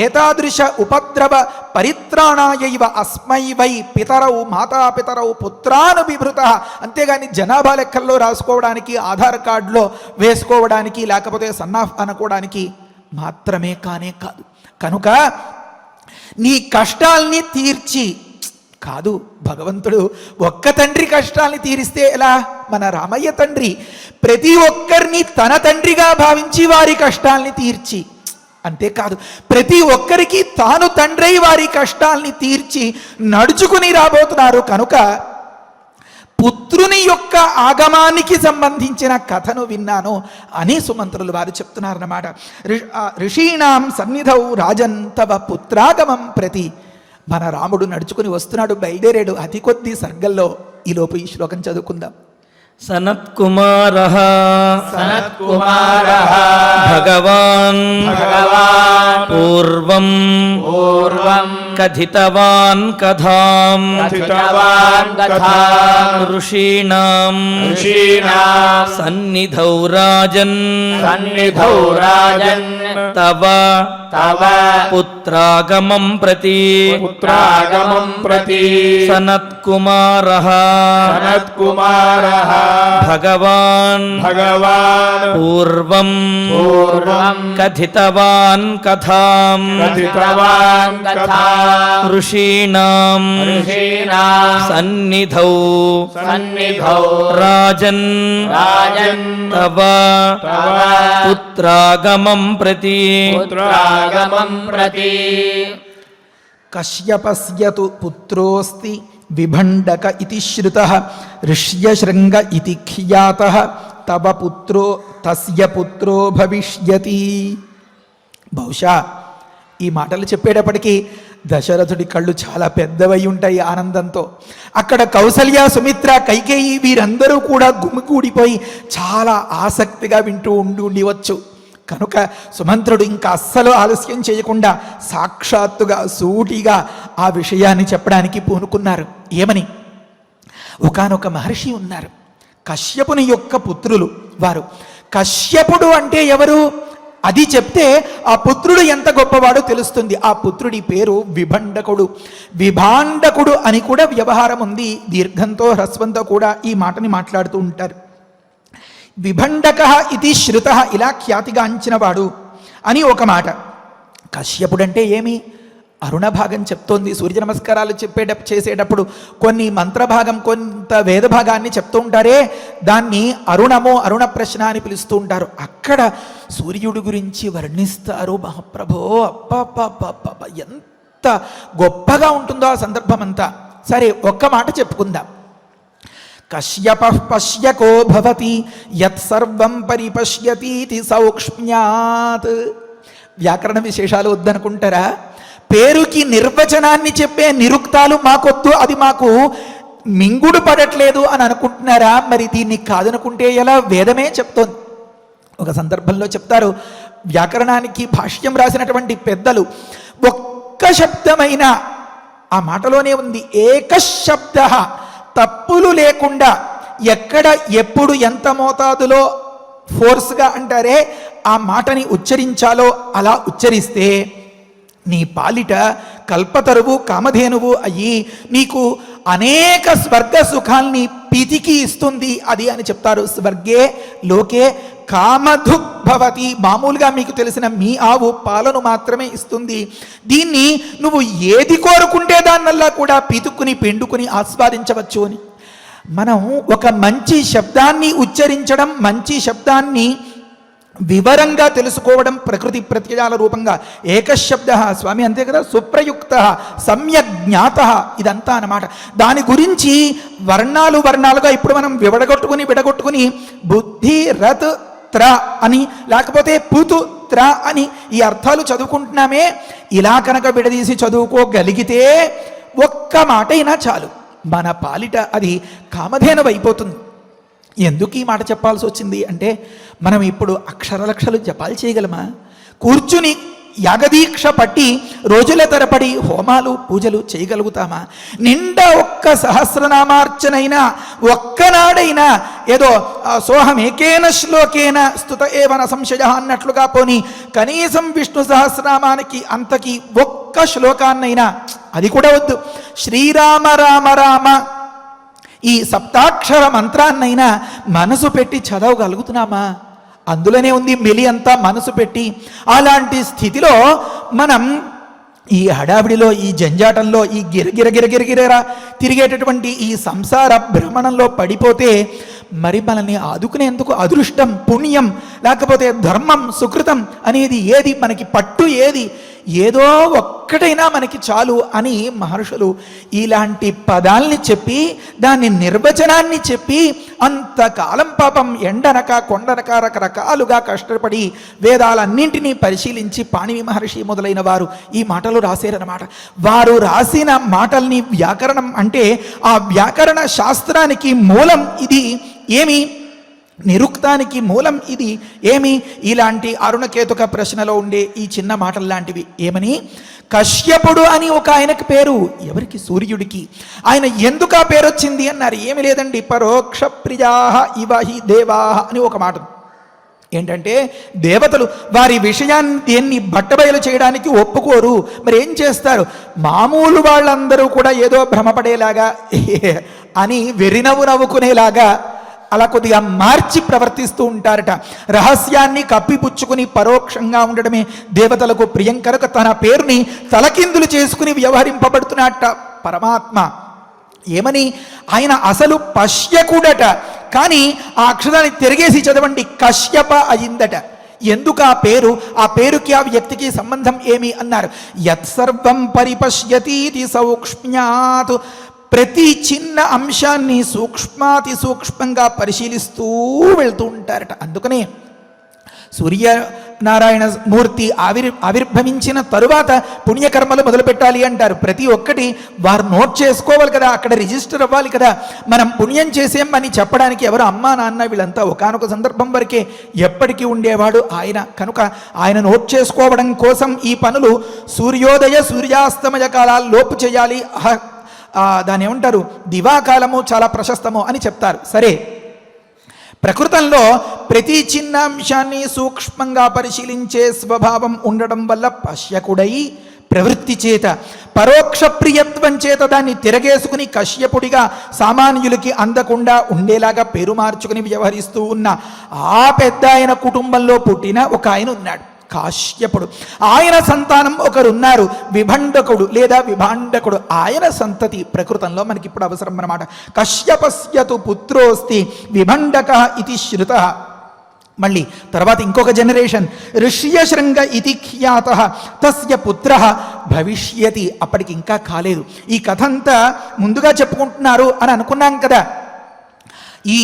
Speaker 3: ఏతాదృశ ఉపద్రవ పరిత్రాణాయైవ అస్మై వై పితరౌ మాతాపితరౌ పుత్రాను బిభృతః. అంతేగాని జనాభా లెక్కల్లో రాసుకోవడానికి, ఆధార్ కార్డులో వేసుకోవడానికి, లేకపోతే సన్నాఫ్ అనుకోవడానికి మాత్రమే కానే కాదు. కనుక నీ కష్టాల్ని తీర్చి కాదు, భగవంతుడు ఒక్క తండ్రి కష్టాల్ని తీరిస్తే ఎలా? మన రామయ్య తండ్రి ప్రతి ఒక్కరిని తన తండ్రిగా భావించి వారి కష్టాల్ని తీర్చి, అంతేకాదు ప్రతి ఒక్కరికి తాను తండ్రై వారి కష్టాల్ని తీర్చి నడుచుకుని రాబోతున్నారు. కనుక పుత్రుని యొక్క ఆగమానికి సంబంధించిన కథను విన్నాను అని సుమంత్రులు వారు చెప్తున్నారన్నమాట. ఋషీణాం సన్నిధౌ రాజన్ తవ పుత్రాగమం ప్రతి. మన రాముడు నడుచుకుని వస్తున్నాడు, బయలుదేరాడు అతి కొద్ది సర్గల్లో. ఈలోపు ఈ శ్లోకం చదువుకుందాం.
Speaker 2: సనత్కుమారః
Speaker 4: సనత్కుమారః
Speaker 2: భగవాన్ పూర్వం కథితవాన్ కథాం ఋషీణాం సన్నిధౌ రాజన్ తవ పుత్రాగమం ప్రతి సనత్కుమారః భగవాన్ పూర్వం కథితవాన్ కథాం ఋషీణాం సన్నిధౌ రాజన్ తవ పుత్రాగమం ప్రతి.
Speaker 3: కశ్యపస్యతు పుత్రోస్తి విభండక ఇతి శ్రుతః ఋష్యశృంగ ఇతి ఖ్యాతః తవ పుత్రో తస్య పుత్రో భవిష్యతి. బహుశా ఈ మాటలు చెప్పేటప్పటికీ దశరథుడి కళ్ళు చాలా పెద్దవై ఉంటాయి ఆనందంతో. అక్కడ కౌసల్య, సుమిత్ర, కైకేయి వీరందరూ కూడా గుమికూడిపోయి చాలా ఆసక్తిగా వింటూ ఉండివచ్చు. కనుక సుమంత్రుడు ఇంకా అస్సలు ఆలస్యం చేయకుండా సాక్షాత్తుగా సూటిగా ఆ విషయాన్ని చెప్పడానికి పూనుకున్నారు. ఏమని? ఒకానొక మహర్షి ఉన్నారు, కశ్యపుని యొక్క పుత్రులు వారు. కశ్యపుడు అంటే ఎవరు? అది చెప్తే ఆ పుత్రుడు ఎంత గొప్పవాడో తెలుస్తుంది. ఆ పుత్రుడి పేరు విభండకుడు. విభాండకుడు అని కూడా వ్యవహారం ఉంది. దీర్ఘంతో హ్రస్వంతో కూడా ఈ మాటని మాట్లాడుతూ ఉంటారు. విభండక ఇది శ్రుత, ఇలా ఖ్యాతిగాంచినవాడు అని ఒక మాట. కశ్యపుడంటే ఏమి? అరుణ భాగం చెప్తోంది. సూర్య నమస్కారాలు చేసేటప్పుడు కొన్ని మంత్రభాగం, కొంత వేద భాగాన్ని చెప్తూ ఉంటారే, దాన్ని అరుణమో అరుణ ప్రశ్న అని పిలుస్తూ ఉంటారు. అక్కడ సూర్యుడి గురించి వర్ణిస్తారు. మహాప్రభో, అబ్బా ఎంత గొప్పగా ఉంటుందో ఆ సందర్భం అంతా. సరే, ఒక్క మాట చెప్పుకుందాం. కశ్యప పశ్యకో భవతి యత్సర్వం పరిపశ్యతీతి సౌక్ష్మ్యాత్. వ్యాకరణ విశేషాలు వద్దనుకుంటారా? పేరుకి నిర్వచనాన్ని చెప్పే నిరుక్తాలు మాకొద్దు, అది మాకు మింగుడు పడట్లేదు అని అనుకుంటున్నారా? మరి దీన్ని కాదనుకుంటే ఎలా? వేదమే చెప్తోంది. ఒక సందర్భంలో చెప్తారు, వ్యాకరణానికి భాష్యం రాసినటువంటి పెద్దలు, ఒక్క శబ్దమైన ఆ మాటలోనే ఉంది, ఏకశబ్ద, తప్పులు లేకుండా ఎక్కడ ఎప్పుడు ఎంత మోతాదులో ఫోర్స్గా అంటారే ఆ మాటని ఉచ్చరించాలో అలా ఉచ్చరిస్తే నీ పాలిట కల్పతరువు కామధేనువు అయ్యి నీకు అనేక స్వర్గ సుఖాల్ని పితికి ఇస్తుంది అది అని చెప్తారు. స్వర్గే లోకే కామధుగ్భవతి. మామూలుగా మీకు తెలిసిన మీ ఆవు పాలను మాత్రమే ఇస్తుంది. దీన్ని నువ్వు ఏది కోరుకుంటే దాన్నల్లా కూడా పితుక్కుని పిండుకుని ఆస్వాదించవచ్చు అని. మనం ఒక మంచి శబ్దాన్ని ఉచ్చరించడం, మంచి శబ్దాన్ని వివరంగా తెలుసుకోవడం ప్రకృతి ప్రత్యయాల రూపంగా. ఏకశబ్ద, స్వామి అంతే కదా, సుప్రయుక్త, సమ్యక్ జ్ఞాత, ఇదంతా అన్నమాట. దాని గురించి వర్ణాలుగా ఇప్పుడు మనం విడగొట్టుకుని బుద్ధి రత్ త్ర అని, లేకపోతే పుతు త్ర అని ఈ అర్థాలు చదువుకుంటున్నామే. ఇలా కనుక విడదీసి చదువుకోగలిగితే ఒక్క మాట అయినా చాలు, మన పాలిట అది కామధేనువు అయిపోతుంది. ఎందుకు ఈ మాట చెప్పాల్సి వచ్చింది అంటే, మనం ఇప్పుడు అక్షరలక్షలు జపాలు చేయగలమా? కూర్చుని యాగదీక్ష పట్టి రోజుల తరబడి హోమాలు పూజలు చేయగలుగుతామా? నిండా ఒక్క సహస్రనామార్చనైనా ఒక్కనాడైనా ఏదో సోహమేకేన శ్లోకేన స్తుత ఏవన సంశయ అన్నట్లుగా పోని కనీసం విష్ణు సహస్రనామానికి అంతకి ఒక్క శ్లోకాన్నైనా, అది కూడా వద్దు, శ్రీరామ రామ రామ ఈ సప్తాక్షర మంత్రాన్నైనా మనసు పెట్టి చదవగలుగుతున్నామా? అందులోనే ఉంది మెలి అంతా మనసు పెట్టి. అలాంటి స్థితిలో మనం ఈ హడావిడిలో, ఈ జంజాటంలో, ఈ గిరగిర తిరిగేటటువంటి ఈ సంసార భ్రమణంలో పడిపోతే మరి మనల్ని ఆదుకునేందుకు అదృష్టం, పుణ్యం, లేకపోతే ధర్మం, సుకృతం అనేది ఏది? మనకి పట్టు ఏది? ఏదో ఒక్కటైనా మనకి చాలు అని మహర్షులు ఇలాంటి పదాల్ని చెప్పి, దాన్ని నిర్వచనాన్ని చెప్పి, అంతకాలం పాపం ఎండనక కొండనక రకరకాలుగా కష్టపడి వేదాలన్నింటినీ పరిశీలించి పాణిని మహర్షి మొదలైన వారు ఈ మాటలు రాశారన్నమాట. వారు రాసిన మాటల్ని వ్యాకరణం అంటే, ఆ వ్యాకరణ శాస్త్రానికి మూలం ఇది. ఏమి? నిరుక్తానికి మూలం ఇది. ఏమి? ఇలాంటి అరుణకేతుక ప్రశ్నలో ఉండే ఈ చిన్న మాటలు లాంటివి. ఏమని? కశ్యపుడు అని ఒక ఆయనకు పేరు. ఎవరికి? సూర్యుడికి. ఆయన ఎందుకు ఆ పేరు వచ్చింది అన్నారు. ఏమి లేదండి, పరోక్ష ప్రియాహ ఇవ హి దేవాహ అని ఒక మాట. ఏంటంటే, దేవతలు వారి విషయాన్ని దేన్ని బట్టబయలు చేయడానికి ఒప్పుకోరు. మరి ఏం చేస్తారు? మామూలు వాళ్ళందరూ కూడా ఏదో భ్రమపడేలాగా అని వెర్రినవ్వు నవ్వుకునేలాగా అలా కొద్దిగా మార్చి ప్రవర్తిస్తూ ఉంటారట. రహస్యాన్ని కప్పిపుచ్చుకుని పరోక్షంగా ఉండడమే దేవతలకు ప్రియం కనుక తన పేరుని తలకిందులు చేసుకుని వ్యవహరింపబడుతున్నట్ట పరమాత్మ. ఏమని? ఆయన అసలు పశ్యకుడట, కానీ ఆ అక్షరాన్ని తిరిగేసి చదవండి, కశ్యప అయిందట. ఎందుకు ఆ పేరు? ఆ పేరుకి ఆ వ్యక్తికి సంబంధం ఏమి అన్నారు. యత్సర్వం పరిపశ్యతీతి సౌక్ష్మ్యాత్. ప్రతి చిన్న అంశాన్ని సూక్ష్మాతి సూక్ష్మంగా పరిశీలిస్తూ వెళ్తూ ఉంటారట. అందుకనే సూర్యనారాయణ మూర్తి ఆవిర్భవించిన తరువాత పుణ్యకర్మలు మొదలు పెట్టాలి అంటారు. ప్రతి ఒక్కటి వారు నోట్ చేసుకోవాలి కదా, అక్కడ రిజిస్టర్ అవ్వాలి కదా. మనం పుణ్యం చేసేం అని చెప్పడానికి ఎవరు అమ్మా నాన్న వీళ్ళంతా ఒకానొక సందర్భం వరకే, ఎప్పటికీ ఉండేవాడు ఆయన. కనుక ఆయన నోట్ చేసుకోవడం కోసం ఈ పనులు సూర్యోదయ సూర్యాస్తమయ కాలాల్లోపు చేయాలి. దాని ఏమంటారు, దివాకాలము చాలా ప్రశస్తము అని చెప్తారు. సరే, ప్రకృతంలో ప్రతి చిన్న అంశాన్ని సూక్ష్మంగా పరిశీలించే స్వభావం ఉండడం వల్ల పశ్యకుడై ప్రవృత్తి చేత పరోక్ష ప్రియత్వం చేత దాన్ని తిరగేసుకుని కశ్యపుడిగా సామాన్యులకి అందకుండా ఉండేలాగా పేరు మార్చుకుని వ్యవహరిస్తూ ఉన్న ఆ పెద్ద ఆయన కుటుంబంలో పుట్టిన ఒక ఆయన ఉన్నాడు, కాశ్యపుడు. ఆయన సంతానం ఒకరున్నారు, విభండకుడు లేదా విభాండకుడు. ఆయన సంతతి ప్రకృతంలో మనకి ఇప్పుడు అవసరం అన్నమాట. కశ్యపస్యతు పుత్రోస్తి విభండక ఇది శ్రుత. మళ్ళీ తర్వాత ఇంకొక జనరేషన్, ఋష్యశృంగ ఇది ఖ్యాత తస్య పుత్ర భవిష్యతి. అప్పటికి ఇంకా కాలేదు, ఈ కథ అంతా ముందుగా చెప్పుకుంటున్నారు అని అనుకున్నాం కదా. ఈ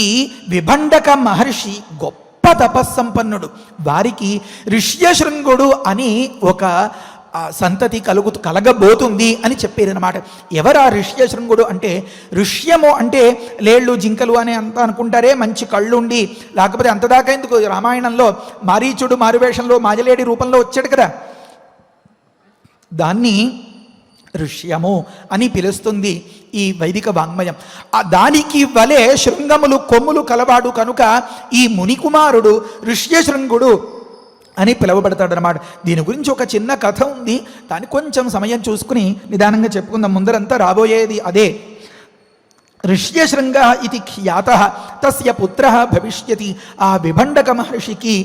Speaker 3: విభండక మహర్షి గొప్ప తపస్సంపన్నుడు. వారికి ఋష్యశృంగుడు అని ఒక సంతతి కలగబోతుంది అని చెప్పారనమాట. ఎవరు ఆ ఋష్యశృంగుడు అంటే, ఋష్యము అంటే లేళ్ళు జింకలు అని అంతా అనుకుంటారే, మంచి కళ్ళుండి, లేకపోతే అంతదాకా ఎందుకు, రామాయణంలో మారీచుడు మారువేషంలో మాజలేడి రూపంలో వచ్చాడు కదా, దాన్ని ఋష్యము అని పిలుస్తుంది ఈ వైదిక వాంగ్మయం. దానికి వలె శృంగములు కొమ్ములు కలవాడు కనుక ఈ మునికుమారుడు ఋష్యశృంగుడు అని పిలువబడతాడనమాట. దీని గురించి ఒక చిన్న కథ ఉంది, దాన్ని కొంచెం సమయం చూసుకుని నిదానంగా చెప్పుకుందాం. ముందరంతా రాబోయేది అదే. ఋష్యశృంగ ఇది ఖ్యాత తస్య పుత్ర భవిష్యతి. ఆ విభండక మహర్షికి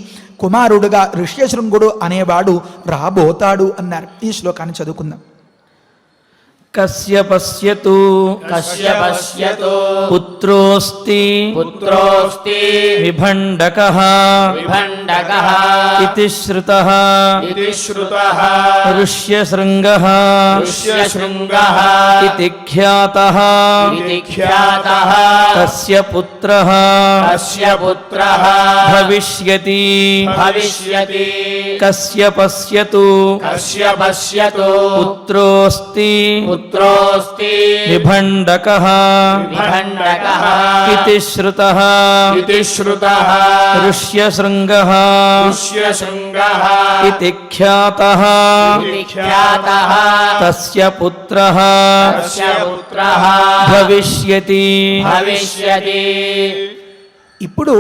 Speaker 3: కుమారుడుగా ఋష్యశృంగుడు అనేవాడు రాబోతాడు అన్నారు. ఈ శ్లోకాన్ని చదువుకుందాం.
Speaker 2: కశ్యపస్యతు పుత్రోస్తి విభండకః ఇతి శ్రుతః ఋష్యశృంగః ఇతి ఖ్యాతః తస్య పుత్రః భవిష్యతి కశ్యపస్యతు పుత్రోస్తి విభండకః ఇతి శ్రుతః ఋష్యశృంగః ఇతి ఖ్యాతః తస్య పుత్రః భవిష్యతి.
Speaker 3: ఇప్పుడు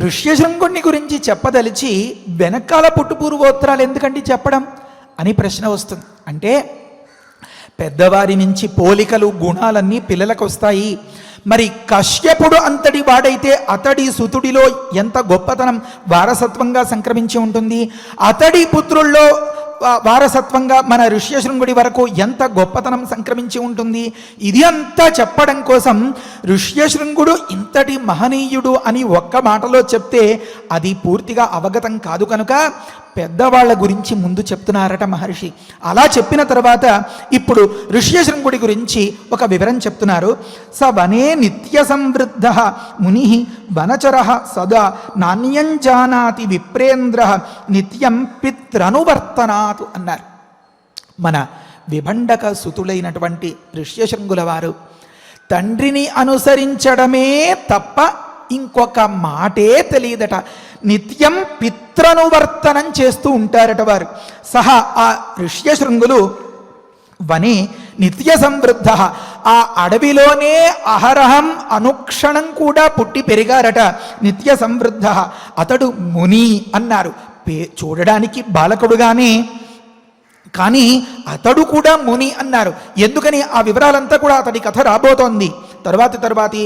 Speaker 3: ఋష్యశృంగుణ్ణి గురించి చెప్పదలిచి వెనకాల పుట్టుపూర్వోత్తరాలు ఎందుకంటే చెప్పడం అని ప్రశ్న వస్తుంది. అంటే పెద్దవారి నుంచి పోలికలు గుణాలన్నీ పిల్లలకు వస్తాయి. మరి కశ్యపుడు అంతటి వాడైతే అతడి సుతుడిలో ఎంత గొప్పతనం వారసత్వంగా సంక్రమించి ఉంటుంది, అతడి పుత్రుల్లో వారసత్వంగా మన ఋష్యశృంగుడి వరకు ఎంత గొప్పతనం సంక్రమించి ఉంటుంది. ఇది అంతా చెప్పడం కోసం ఋష్యశృంగుడు ఇంతటి మహనీయుడు అని ఒక్క మాటలో చెప్తే అది పూర్తిగా అవగతం కాదు. కనుక పెద్దవాళ్ల గురించి ముందు చెప్తున్నారట మహర్షి. అలా చెప్పిన తర్వాత ఇప్పుడు ఋష్యశృంగుడి గురించి ఒక వివరం చెప్తున్నారు. స వనే నిత్య సంవృద్ధ ముని వనచర సదా నాణ్యం జానాతి విప్రేంద్ర నిత్యం పిత్రనువర్తనాత్ అన్నారు. మన విభండక సుతులైనటువంటి ఋష్యశృంగుల వారు తండ్రిని అనుసరించడమే తప్ప ఇంకొక మాటే తెలియదట. నిత్యం పిత్రనువర్తనం చేస్తూ ఉంటారట వారు. సహా ఆ ఋష్యశృంగులు వనే నిత్య సంవృద్ధ, ఆ అడవిలోనే అహరహం అనుక్షణం కూడా పుట్టి పెరిగారట. నిత్య సంవృద్ధ. అతడు ముని అన్నారు. చూడడానికి బాలకుడుగానే కానీ అతడు కూడా ముని అన్నారు. ఎందుకని ఆ వివరాలంతా కూడా అతడి కథ రాబోతోంది తర్వాతి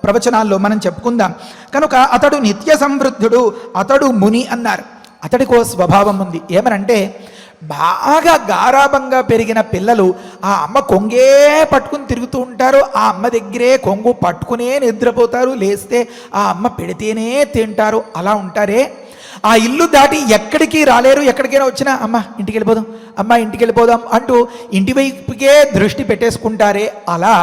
Speaker 3: ప్రవచనాల్లో మనం చెప్పుకుందాం. కనుక అతడు నిత్య సంవృద్ధుడు, అతడు ముని అన్నారు. అతడికో స్వభావం ఉంది. ఏమనంటే బాగా గారాబంగా పెరిగిన పిల్లలు ఆ అమ్మ కొంగే పట్టుకుని తిరుగుతూ ఉంటారు. ఆ అమ్మ దగ్గరే కొంగు పట్టుకునే నిద్రపోతారు, లేస్తే ఆ అమ్మ పెడితేనే తింటారు. అలా ఉంటారే, ఆ ఇల్లు దాటి ఎక్కడికి రాలేరు. ఎక్కడికైనా వచ్చినా అమ్మ ఇంటికి వెళ్ళిపోదాం, అమ్మ ఇంటికి వెళ్ళిపోదాం అంటూ ఇంటి వైపుకే దృష్టి పెట్టేసుకుంటారే. అలా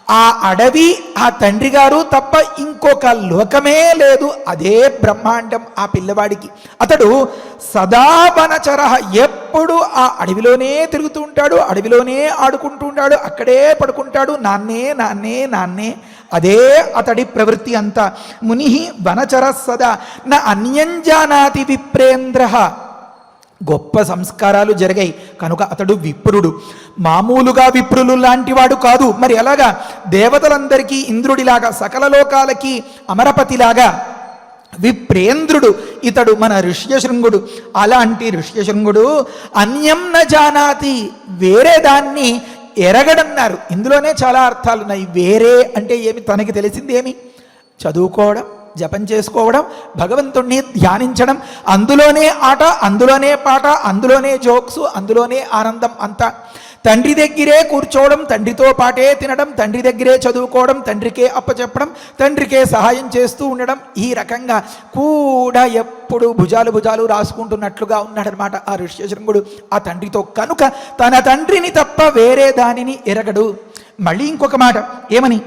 Speaker 3: ఆ అడవి ఆ తండ్రి గారు తప్ప ఇంకొక లోకమే లేదు. అదే బ్రహ్మాండం ఆ పిల్లవాడికి. అతడు సదా వనచర, ఎప్పుడు ఆ అడవిలోనే తిరుగుతూ ఉంటాడు, అడవిలోనే ఆడుకుంటూ ఉంటాడు, అక్కడే పడుకుంటాడు. నాన్నే నాన్నే నాన్నే, అదే అతడి ప్రవృత్తి అంతా. ముని వనచర సదా నా అన్యంజానాతి విప్రేంద్ర. గొప్ప సంస్కారాలు జరిగాయి కనుక అతడు విప్రుడు. మామూలుగా విప్రులు లాంటివాడు కాదు. మరి ఎలాగా? దేవతలందరికీ ఇంద్రుడిలాగా, సకల లోకాలకి అమరపతిలాగా విప్రేంద్రుడు ఇతడు మన ఋష్యశృంగుడు. అలాంటి ఋష్యశృంగుడు అన్యం న జానాతి, వేరే దాన్ని ఎరగడన్నారు. ఇందులోనే చాలా అర్థాలున్నాయి. వేరే అంటే ఏమి? తనకి తెలిసింది ఏమి? చదువుకోవడం, జపం చేసుకోవడం, భగవంతుణ్ణి ధ్యానించడం. అందులోనే ఆట, అందులోనే పాట, అందులోనే జోక్స్, అందులోనే ఆనందం అంతా. తండ్రి దగ్గరే కూర్చోవడం, తండ్రితో పాటే తినడం, తండ్రి దగ్గరే చదువుకోవడం, తండ్రికే అప్పచెప్పడం, తండ్రికే సహాయం చేస్తూ ఉండడం. ఈ రకంగా కూడా ఎప్పుడు భుజాలు భుజాలు రాసుకుంటున్నట్లుగా ఉన్నాడనమాట ఆ ఋష్యశృంగుడు ఆ తండ్రితో. కనుక తన తండ్రిని తప్ప వేరే దానిని ఎరగడు. మళ్ళీ ఇంకొక మాట ఏమని?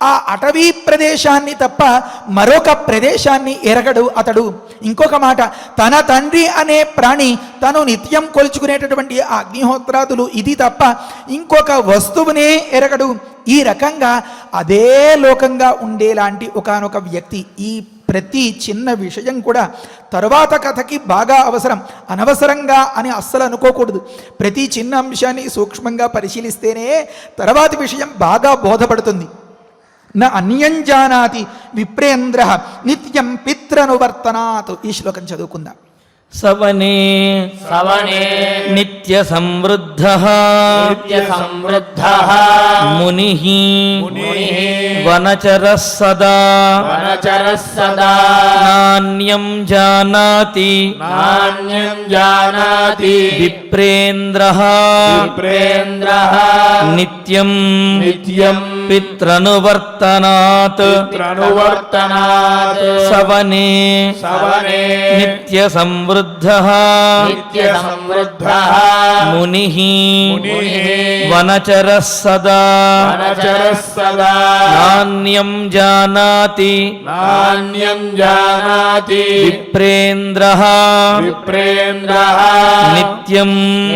Speaker 3: ఆ అటవీ ప్రదేశాన్ని తప్ప మరొక ప్రదేశాన్ని ఎరగడు అతడు. ఇంకొక మాట, తన తండ్రి అనే ప్రాణి తను నిత్యం కొలుచుకునేటటువంటి ఆ అగ్నిహోత్రాదులు ఇది తప్ప ఇంకొక వస్తువునే ఎరగడు. ఈ రకంగా అదే లోకంగా ఉండేలాంటి ఒకానొక వ్యక్తి. ఈ ప్రతి చిన్న విషయం కూడా తరువాత కథకి బాగా అవసరం. అనవసరంగా అని అస్సలు అనుకోకూడదు. ప్రతి చిన్న అంశాన్ని సూక్ష్మంగా పరిశీలిస్తేనే తర్వాతి విషయం బాగా బోధపడుతుంది. న అన్యంజానాతి విప్రేంద్ర నిత్యం పిత్రనువర్తనాత్. ఈ శ్లోకం చదువుకుందాం.
Speaker 2: సవనే
Speaker 4: సవనే
Speaker 2: నిత్య సమృద్ధ
Speaker 4: నిత్య సమృద్ధ
Speaker 2: ముని
Speaker 4: మునిః
Speaker 2: వనచర సదా
Speaker 4: వనచరః సదా
Speaker 2: నాన్యం జానాతి
Speaker 4: నాన్యం జానాతి
Speaker 2: విప్రేంద్ర
Speaker 4: విప్రేంద్రః
Speaker 2: నిత్యం
Speaker 4: నిత్యం
Speaker 2: పిత్రనువర్తనాత్
Speaker 4: పిత్రనువర్తనాత్
Speaker 2: సవనే
Speaker 4: సవనే
Speaker 2: నిత్య సమృద్ధ
Speaker 4: నిత్య సమృద్ధ
Speaker 2: మునిః
Speaker 4: మునిః
Speaker 2: వనచర సదా
Speaker 4: వనచరః సదా
Speaker 2: నాన్యం జానాతి
Speaker 4: నాన్యం జానాతి
Speaker 2: విప్రేంద్ర
Speaker 4: విప్రేంద్రః
Speaker 2: నిత్యం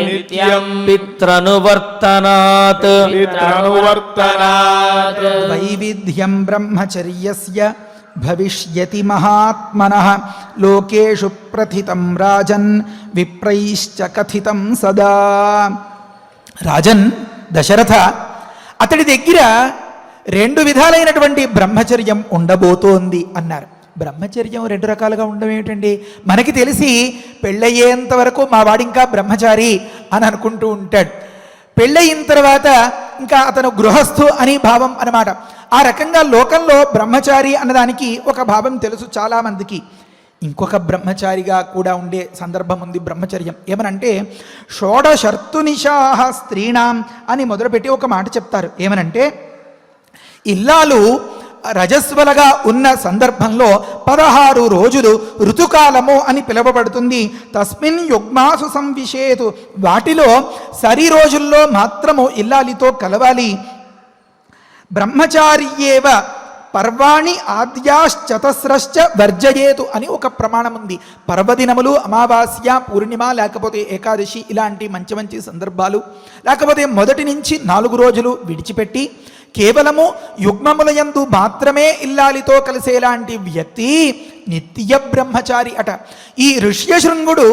Speaker 4: నిత్యం
Speaker 2: పిత్రనువర్తనాత్
Speaker 4: పిత్రనువర్తనాత్
Speaker 3: వైవిధ్యం బ్రహ్మచర్యస్య భవిష్యతి మహాత్మనః లోకేషు ప్రథితం రాజన్ విప్రైశ్చ కథితం సదా. రాజన్ దశరథ, అతడి దగ్గర 2 విధాలైనటువంటి బ్రహ్మచర్యం ఉండబోతోంది అన్నారు. బ్రహ్మచర్యం 2 రకాలుగా ఉండడం ఏమిటండి? మనకి తెలిసి పెళ్ళయ్యేంత వరకు మా వాడింకా బ్రహ్మచారి అని అనుకుంటూ ఉంటాడు. పెళ్ళయిన తర్వాత ఇంకా అతను గృహస్థు అని భావం అన్నమాట. ఆ రకంగా లోకంలో బ్రహ్మచారి అన్నదానికి ఒక భావం తెలుసు చాలామందికి. ఇంకొక బ్రహ్మచారిగా కూడా ఉండే సందర్భం ఉంది బ్రహ్మచర్యం. ఏమనంటే షోడశర్తునిషాః స్త్రీణాం అని మొదలుపెట్టి ఒక మాట చెప్తారు. ఏమనంటే ఇల్లాలు రజస్వలగా ఉన్న సందర్భంలో 16 రోజులు ఋతుకాలము అని పిలువబడుతుంది. తస్మిన్ యుగ్మాసు సంవిశేతు, వాటిలో సరి రోజుల్లో మాత్రము ఇల్లాలితో కలవాలి. బ్రహ్మచార్యేవ పర్వాణి ఆద్యాశ్చతస్రశ్చ వర్జయేతు అని ఒక ప్రమాణం ఉంది. పర్వదినములు, అమావాస్య, పూర్ణిమ, లేకపోతే ఏకాదశి ఇలాంటి మంచి మంచి సందర్భాలు, లేకపోతే మొదటి నుంచి 4 రోజులు విడిచిపెట్టి కేవలము యుగ్మములయందు మాత్రమే ఇల్లాలితో కలిసేలాంటి వ్యక్తి నిత్య బ్రహ్మచారి అట. ఈ ఋష్యశృంగుడు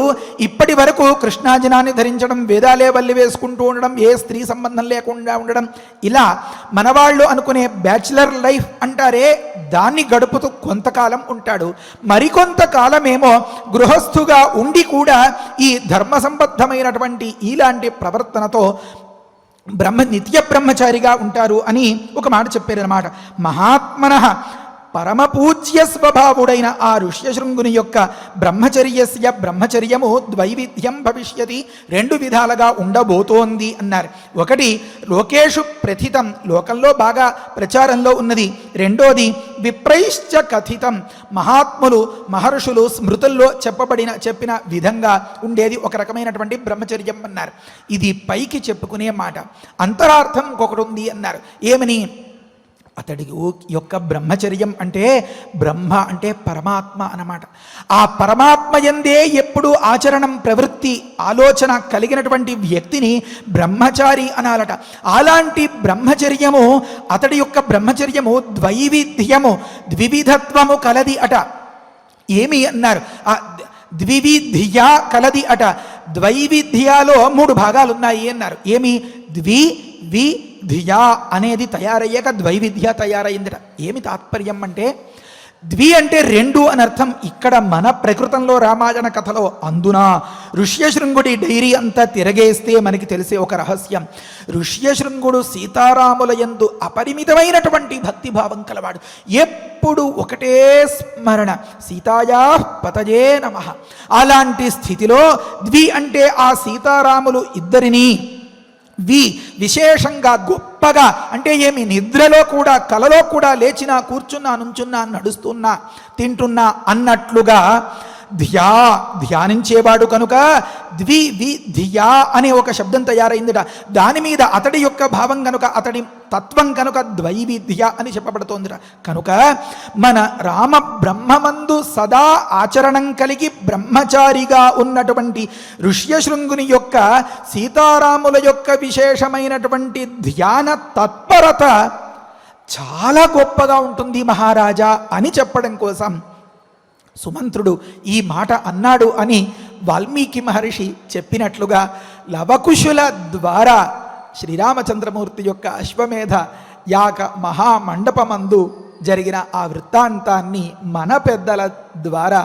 Speaker 3: ఇప్పటి వరకు కృష్ణాజనాన్ని ధరించడం, వేదాలే వల్లి వేసుకుంటూ ఉండడం, ఏ స్త్రీ సంబంధం లేకుండా ఉండడం, ఇలా మనవాళ్ళు అనుకునే బ్యాచిలర్ లైఫ్ అంటారే దాన్ని గడుపుతూ కొంతకాలం ఉంటాడు. మరికొంతకాలమేమో గృహస్థుగా ఉండి కూడా ఈ ధర్మ సంబద్ధమైనటువంటి ఇలాంటి ప్రవర్తనతో నిత్య బ్రహ్మచారిగా ఉంటారు అని ఒక మాట చెప్పారనమాట. మహాత్మనః పరమ పూజ్య స్వభావుడైన ఆ ఋష్యశృంగుని యొక్క బ్రహ్మచర్యము ద్వైవిధ్యం భవిష్యతి, 2 విధాలుగా ఉండబోతోంది అన్నారు. ఒకటి లోకేషు ప్రథితం, లోకంలో బాగా ప్రచారంలో ఉన్నది. రెండోది విప్రైశ్చ కథితం, మహాత్ములు మహర్షులు స్మృతుల్లో చెప్పిన విధంగా ఉండేది ఒక రకమైనటువంటి బ్రహ్మచర్యం అన్నారు. ఇది పైకి చెప్పుకునే మాట. అంతరార్థం ఇంకొకటి ఉంది అన్నారు. ఏమని? అతడి యొక్క బ్రహ్మచర్యం అంటే బ్రహ్మ అంటే పరమాత్మ అన్నమాట. ఆ పరమాత్మ యందే ఎప్పుడు ఆచరణం ప్రవృత్తి ఆలోచన కలిగినటువంటి వ్యక్తిని బ్రహ్మచారి అనాలట. అలాంటి బ్రహ్మచర్యము, అతడి యొక్క బ్రహ్మచర్యము ద్వైవిధ్యము, ద్వివిధత్వము కలది అట. ఏమి అన్నారు? ఆ ద్వివిధ్య కలది అట. ద్వైవిధ్యాలో 3 భాగాలు ఉన్నాయి అన్నారు. ఏమి? ద్వివిధ్య అనేది తయారయ్యాక ద్వైవిధ్య తయారైందట. ఏమి తాత్పర్యం అంటే, ద్వి అంటే 2 అని అర్థం. ఇక్కడ మన ప్రకృతంలో రామాయణ కథలో అందున ఋష్యశృంగుడి డైరీ అంతా తిరగేస్తే మనకి తెలిసే ఒక రహస్యం. ఋష్యశృంగుడు సీతారాముల యందు అపరిమితమైనటువంటి భక్తిభావం కలవాడు. ఎప్పుడు ఒకటే స్మరణ, సీతాయా పతయే నమః. అలాంటి స్థితిలో ద్వి అంటే ఆ సీతారాములు ఇద్దరిని, విశేషంగా గొప్పగా అంటే ఏమి? నిద్రలో కూడా కలలో కూడా లేచినా కూర్చున్నా నుంచున్నా నడుస్తున్నా తింటున్నా అన్నట్లుగా ధ్యానించేవాడు కనుక ద్వివిధియా అనే ఒక శబ్దం తయారైందిట. దాని మీద అతడి యొక్క భావం కనుక, అతడి తత్వం కనుక ద్వైవిధ్య అని చెప్పబడుతోందిట. కనుక మన రామ బ్రహ్మమందు సదా ఆచరణం కలిగి బ్రహ్మచారిగా ఉన్నటువంటి ఋష్యశృంగుని యొక్క సీతారాముల యొక్క విశేషమైనటువంటి ధ్యాన తత్పరత చాలా గొప్పగా ఉంటుంది మహారాజా అని చెప్పడం కోసం సుమంత్రుడు ఈ మాట అన్నాడు అని వాల్మీకి మహర్షి చెప్పినట్లుగా లవకుశుల ద్వారా శ్రీరామచంద్రమూర్తి యొక్క అశ్వమేధ యాగ మహామండపమందు జరిగిన ఆ వృత్తాంతాన్ని మన పెద్దల ద్వారా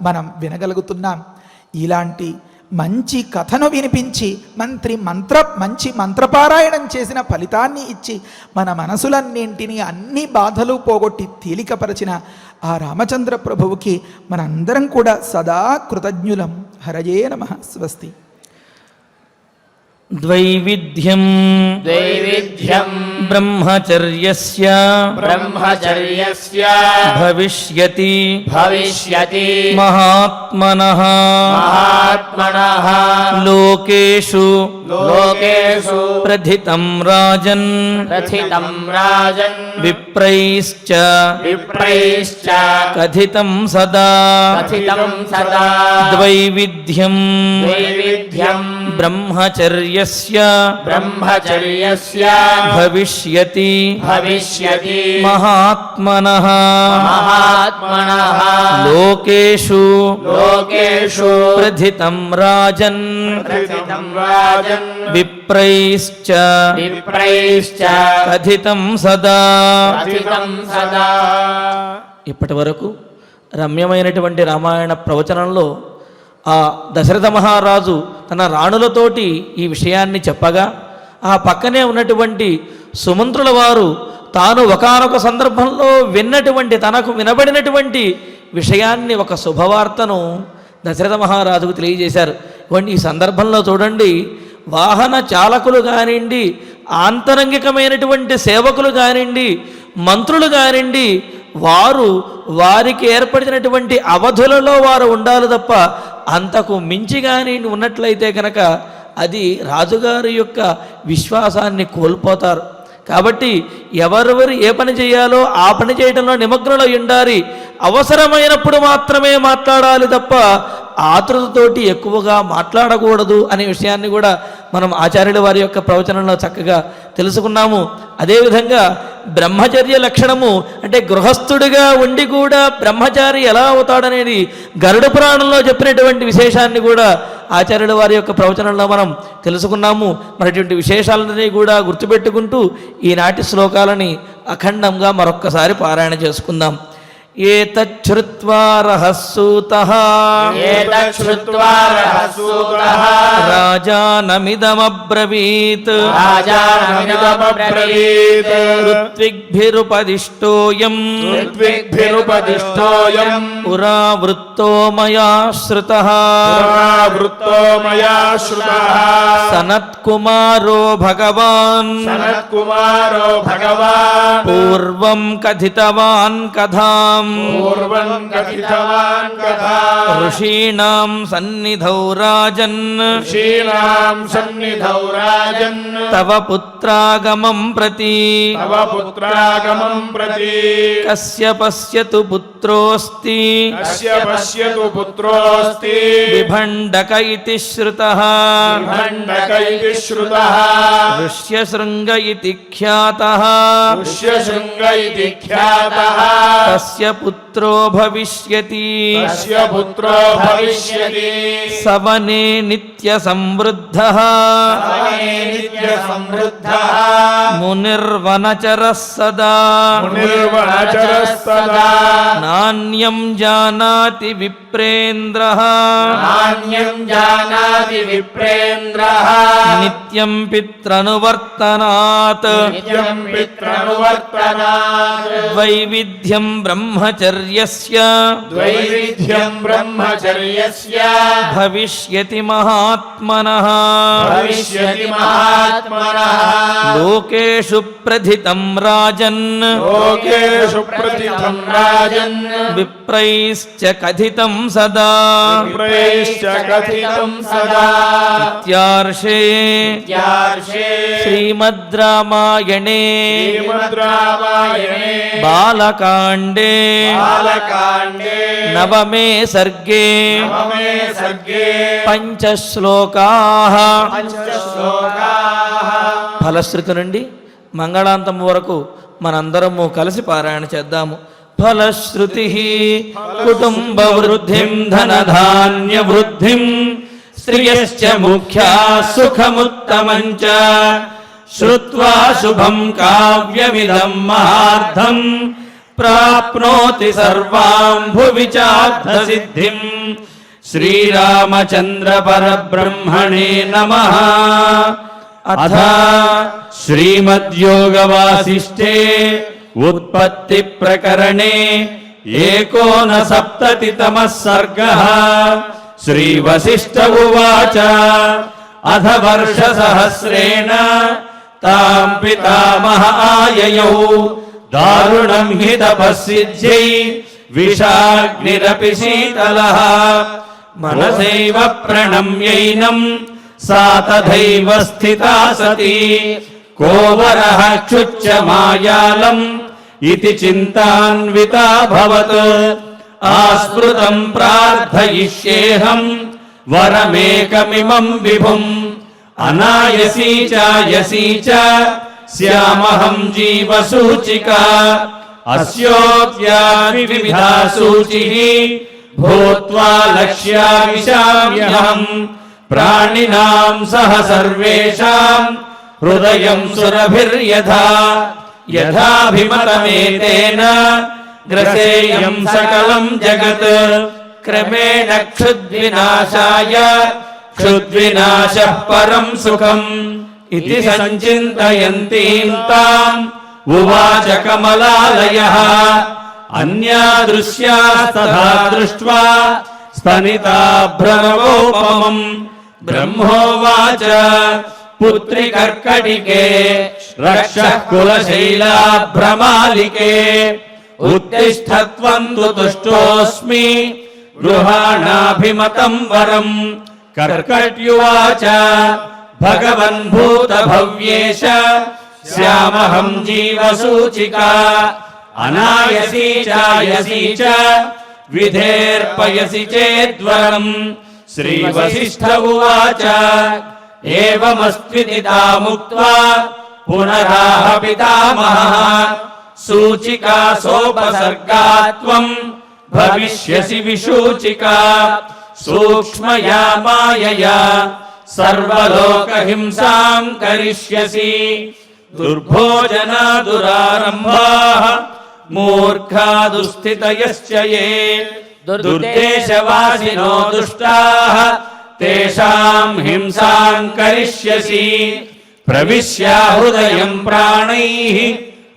Speaker 3: మనం వినగలుగుతున్నాం. ఇలాంటి మంచి కథను వినిపించి మంచి మంత్రపారాయణం చేసిన ఫలితాన్ని ఇచ్చి మన మనసులన్నింటినీ అన్ని బాధలు పోగొట్టి తేలికపరచిన ఆ రామచంద్ర ప్రభువుకి మనందరం కూడా సదా కృతజ్ఞులం. హరయే నమః. స్వస్తి.
Speaker 2: ద్వైవిధ్యం బ్రహ్మచర్యస్య భవిష్యతి మహాత్మనః లోకేషు ప్రథితం రాజన్ విప్రైశ్చ కథితం సదా ద్వైవిధ్యం బ్రహ్మచర్యస్య భవిష్యతి మహాత్మనః లోకేషు ప్రథితం రాజన్ విప్రైశ్చ కథితం సదా. ఇప్పటి వరకు రమ్యమైనటువంటి రామాయణ ప్రవచనంలో ఆ దశరథ మహారాజు తన రాణులతోటి ఈ విషయాన్ని చెప్పగా, ఆ పక్కనే ఉన్నటువంటి సుమంత్రుల వారు తాను ఒకానొక సందర్భంలో విన్నటువంటి, తనకు వినబడినటువంటి విషయాన్ని, ఒక శుభవార్తను దశరథ మహారాజుకు తెలియజేశారు. ఇవ్వండి, ఈ సందర్భంలో చూడండి, వాహన చాలకులు కానివ్వండి, ఆంతరంగికమైనటువంటి సేవకులు కానివ్వండి, మంత్రులు కానివ్వండి, వారికి ఏర్పడినటువంటి అవధులలో వారు ఉండాలి తప్ప అంతకు మించి కానీ ఉన్నట్లయితే కనుక అది రాజుగారి యొక్క విశ్వాసాన్ని కోల్పోతారు. కాబట్టి ఎవరెవరు ఏ పని చేయాలో ఆ పని చేయడంలో నిమగ్నులై ఉండాలి. అవసరమైనప్పుడు మాత్రమే మాట్లాడాలి తప్ప ఆతృతతోటి ఎక్కువగా మాట్లాడకూడదు అనే విషయాన్ని కూడా మనం ఆచార్యుల వారి యొక్క ప్రవచనంలో చక్కగా తెలుసుకున్నాము. అదేవిధంగా బ్రహ్మచర్య లక్షణము అంటే గృహస్థుడిగా ఉండి కూడా బ్రహ్మచారి ఎలా అవుతాడనేది గరుడ పురాణంలో చెప్పినటువంటి విశేషాన్ని కూడా ఆచార్యుల వారి యొక్క ప్రవచనంలో మనం తెలుసుకున్నాము. మరిటువంటి విశేషాలన్నీ కూడా గుర్తుపెట్టుకుంటూ ఈనాటి శ్లోకాలని అఖండంగా మరొక్కసారి పారాయణ చేసుకుందాం. ఏతచ్ఛ్రుత్వా రహస్సూతః
Speaker 4: ఏతచ్ఛ్రుత్వా రహస్సూతః
Speaker 2: రాజానమిదమబ్రవీత్
Speaker 4: రాజానమిదమబ్రవీత్
Speaker 2: ఋత్విగ్భిరుపదిష్టోయం
Speaker 4: ఋత్విగ్భిరుపదిష్టోయం
Speaker 2: పురావృత్తో మయా శ్రుతః
Speaker 4: పురావృత్తో మయా శ్రుతః
Speaker 2: సనత్కుమారో భగవాన్
Speaker 4: సనత్కుమారో భగవాన్
Speaker 2: పూర్వం కథితవాన్ కథాం
Speaker 4: పూర్వం కథితవాన్ కథా
Speaker 2: ఋషీణాం సన్నిధౌ రాజన్
Speaker 4: ఋషీణాం సన్నిధౌ రాజన్
Speaker 2: తవ పుత్రాగమం ప్రతి
Speaker 4: తవ పుత్రాగమం ప్రతి
Speaker 2: కస్య పశ్యతు పుత్రోస్తి
Speaker 4: కస్య పశ్యతు పుత్రోస్తి
Speaker 2: విభండక ఇతి శ్రుతః
Speaker 4: విభండక ఇతి శ్రుతః
Speaker 2: ఋష్యశృంగ ఇతి ఖ్యాతః
Speaker 4: ఋష్యశృంగ ఇతి ఖ్యాతః
Speaker 2: తస్య పుత్రో భవిష్యతి
Speaker 4: తస్య పుత్రో భవిష్యతి
Speaker 2: సవనే నిత్య సంవృద్ధః
Speaker 4: సవనే నిత్య సంవృద్ధః
Speaker 2: మునిర్వనచరః సదా
Speaker 4: మునిర్వనచరస్తదా
Speaker 2: నాణ్యం జానాతి విప్రేంద్రః
Speaker 4: నాణ్యం జానాతి విప్రేంద్రః
Speaker 2: నిత్యం పిత్రనువర్తనాత్
Speaker 4: నిత్యం పిత్రనువర్తనాత్
Speaker 2: వైవిధ్యం బ్రహ్మచర్యస్య
Speaker 4: ద్వైవిధ్యం బ్రహ్మచర్యస్య
Speaker 2: భవిష్యతి మహాత్మనః
Speaker 4: భవిష్యతి మహాత్మనః
Speaker 2: లోకేషు ప్రథితం రాజన్
Speaker 4: లోకేషు ప్రతిథం రాజన్
Speaker 2: విప్రైశ్చ కథితం సదా
Speaker 4: విప్రైశ్చ కథితం సదా
Speaker 2: ఇత్యార్షే
Speaker 4: ఇత్యార్షే
Speaker 2: శ్రీమద్ రామాయణే
Speaker 4: శ్రీమద్ రామాయణే
Speaker 2: బాలకాండే
Speaker 4: బాలకాండే
Speaker 2: నవమే సర్గే
Speaker 4: నవమే సర్గే
Speaker 2: పంచశ్లోకాః
Speaker 4: పంచశ్లోకాః
Speaker 2: ఫలశ్రుతి నుండి మంగళాంతం వరకు మనందరము కలిసి పారాయణ చేద్దాము. ఫలశ్రుతి కుటుంబ వృద్ధిం ధనధాన్య వృద్ధిం శ్రియశ్చ ముఖ్యా సుఖముత్తమం చ శ్రుత్వా శుభం కావ్యమిదం మహార్థం ప్రాప్నోతి సర్వాం భువి చార్థసిద్ధిం. శ్రీరామచంద్ర పరబ్రహ్మణే నమః. అథ శ్రీమద్యోగవాసిష్ఠే ఉత్పత్తి ప్రకరణే ఏకోనసప్తతితమః సర్గః. శ్రీవసిష్ఠ ఉవాచ అథ వర్షసహస్రేణ తాం పితామహ ఆయయౌ దారుణం హి తపస్సిద్ధ్యై విషాగ్నిరపి శీతలః. మనసైవ ప్రణమ్యైనం సా తథైవ స్థితా సతి కో వరః క్షుచ్చ మాయాలం ఇతి చింతాన్వితా భవత్. ఆస్మృతం ప్రార్థయిష్యేహం వరమేకమిమం విభుం. అనాయసీ చాయసీ చ శ్యామహం జీవసూచికా. అస్యోద్యాని వివిధా సూచిః భూత్వా లక్ష్యామిషామ్యహం. ప్రాణినాం సహ సర్వేషాం హృదయం సురభిర్యథా యథాభిమతమేతేన గ్రసేయం సకలం జగత్. క్రమేణ క్షుద్వినాశాయ క్షుద్వినాశః పరం సుఖం ఇతి సంచింతయంతీం తాం ఉవాచ కమలాలయః. అన్యా దృశ్యాస్తథా దృష్ట్వా స్తనితాభ్రనవోపమం. బ్రహ్మోవాచ పుత్రి కర్కటికే రక్షః కులశైలాభ్రమాలికే. ఉత్తిష్ఠత్వం తు తుష్టోస్మి గృహాణాభిమతం వరం. కర్కట్యువాచ భగవన్ భూత భవ్యేశ శ్యామహం జీవసూచికా. అనాయసీ చాయసీ చ విధేర్పయసి చేద్వరం. శ్రీవసిష్ఠ ఉవాచ ఏవమస్త్వితి తాముక్త్వా పునరాహ పితామహః. సూచికా సోపసర్గాత్వం భవిష్యసి విశూచికా. సూక్ష్మయా మాయయా సర్వలోకహింసాం కరిష్యసి. దుర్భోజనా దురారంభాః
Speaker 5: మూర్ఖా దుస్థితయశ్చ యే దుర్దేశవాసినో దుష్టాః తేషాం హింసాం కరిష్యసి ప్రవిశ్య హృదయం ప్రాణైః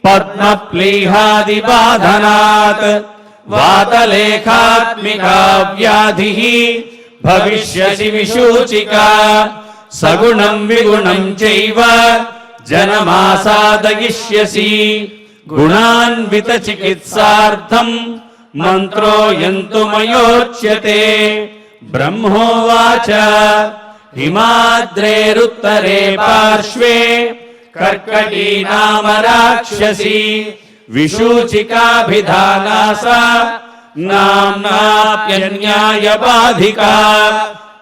Speaker 5: పద్మప్లీహాదిబాధనాత్ వాతలేఖాత్మికా వ్యాధిః భవిష్యసి విశూచికా సగుణం విగుణం చైవ జనమాసాదయిష్యసి గుణాన్విత చికిత్సార్థం మంత్రో యంతుమయోచ్యతే బ్రహ్మోవాచ హిమాద్రేరుత్తరే పార్శ్వే కర్కటీ నామ రాక్షసి విశూచికాభిధానాసా నామ్నాప్యన్యాయ బాధికా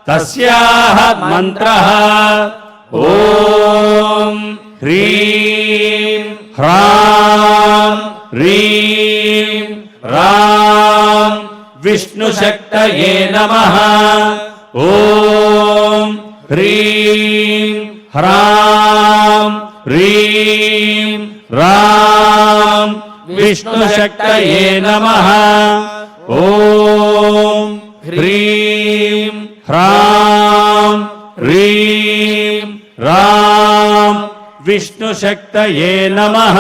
Speaker 5: తస్యాః మంత్రః ఓం హ్రీం హ్రాం హ్రీం రాం విష్ణుశక్తయే నమః ఓం హ్రీం హ్రాం హ్రీం రాం విష్ణుశక్తయే నమః ఓం హ్రీం హ్రాం హ్రీం రాం విష్ణుశక్తయే నమః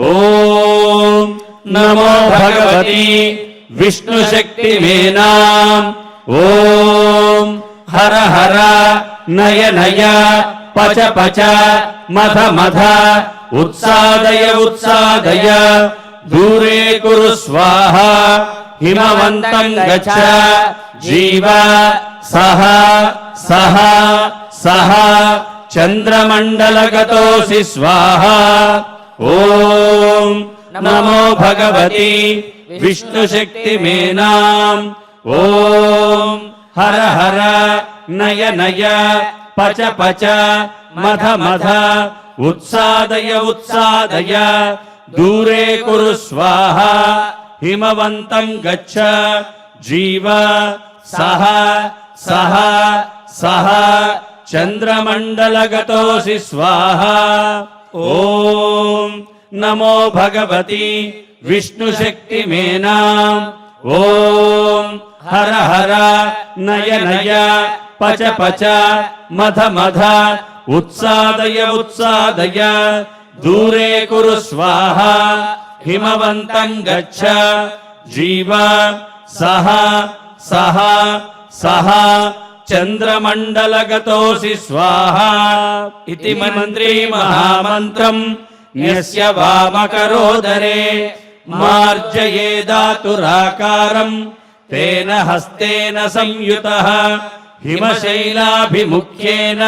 Speaker 5: ఓం నమో భగవతి విష్ణుశక్తిమేనాం ఓం హర హర నయ నయ పచ పచ మధ మధ ఉత్సాదయ ఉత్సాదయ దూరే కురు స్వాహా హిమవంతం గచ్చ జీవ సహ సహ సహ చంద్రమండలగతోసి స్వాహా ఓం నమో భగవతి విష్ణుశక్తిమేనాం ఓం హర హర నయ నయ పచ పచ మధ మధ ఉత్సాదయ ఉత్సాదయ దూరే కురు స్వాహా హిమవంతం గచ్చ జీవ సహ సహ సహ చంద్రమండలగతోసి స్వాహా ఓం నమో భగవతి విష్ణుశక్తిమేనాం ఓం హర హర నయ నయ పచ పచ మధ మధ ఉత్సాదయ ఉత్సాదయ దూరే కురు స్వాహా హిమవంతం గచ్చ జీవ సహ సహ సహ చంద్రమండలగతోసి స్వాహా ఇతి మంత్రీ మహామంత్రం న్యస్య వామకరోదరే మార్జయేదాతురాకారం తేన హస్తేన సంయుతః హిమశైలాభిముఖ్యేన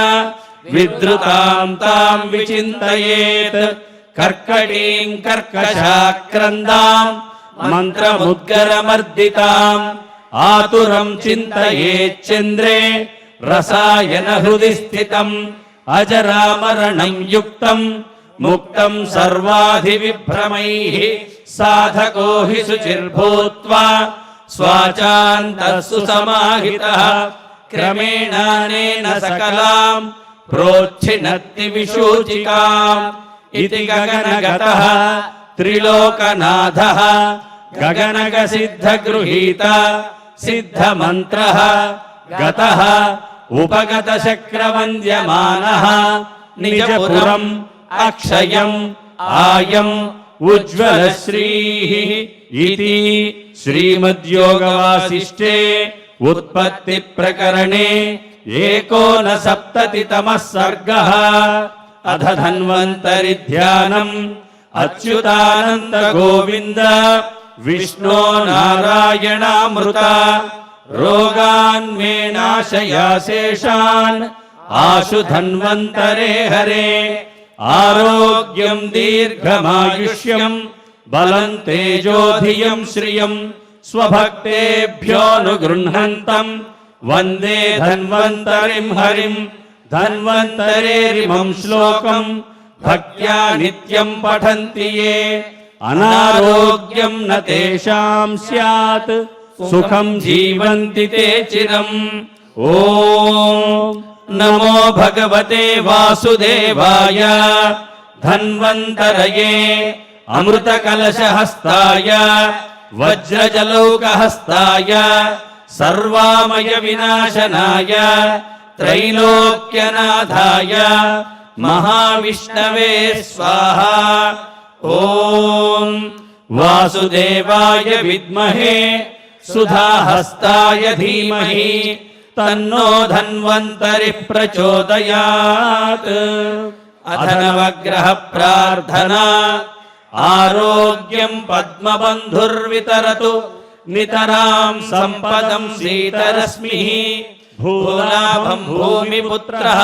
Speaker 5: విద్రుతాం తాం విచింతయేత్ కర్కటీం కర్కశాక్రందాం మంత్రముద్గరమర్దితాం ఆతురం చింతయేచ్చంద్రే రసాయన హృది స్థితం అజరామరణం యుక్తం ముక్తం సర్వాధి విభ్రమైః సాధకో హి శుచిర్భూత్వా స్వాచాంతస్సు సమాహితః క్రమేణానేన సకలాం ప్రోచ్ఛినత్తి విశూచికాం ఇతి గగనగతః త్రిలోకనాథః గగనగ సిద్ధగృహీత సిద్ధమంత్రః గతః ఉపగత చక్రవంద్యమానః నిజపురం అక్షయం ఆయం ఉజ్వలశ్రీః ఇతి శ్రీమద్యోగవాసిష్ఠే ఉత్పత్తి ప్రకరణే ఏకోనసప్తతితమః సర్గః అథ ధన్వంతరి ధ్యానం అచ్యుతానంద గోవింద విష్ణో నారాయణామృత రోగాన్మే నాశయాశేషాన్ ఆశు ధన్వంతరే హరే ఆరోగ్యం దీర్ఘమాయుష్యం బలం తేజోధియం శ్రియం స్వభక్తేభ్యోనుగృహంతం వందే ధన్వంతరిం హరిం ధన్వంతరేరిమం శ్లోకం భక్త్యా నిత్యం పఠంతి యే అనారోగ్యం న తేషాం స్యాత్ సుఖం జీవంతి తే చిరం ఓం నమో భగవతే వాసుదేవాయ ధన్వంతరయే अमृतकलशहस्ताय वज्रजलौकहस्ताय सर्वामय विनाशनाय त्रैलोक्यनाथाय महाविष्णवे स्वाहा। ॐ वासुदेवाय विद्महे सुधाहस्ताय धीमहि तन्नो धन्वन्तरिः प्रचोदयात्। अथ नवग्रह प्रार्थना। आरोग्यं पद्मबन्धुर्वितरतु नितरां सम्पदं सीतरश्मिः भूलाभं भूमिपुत्रः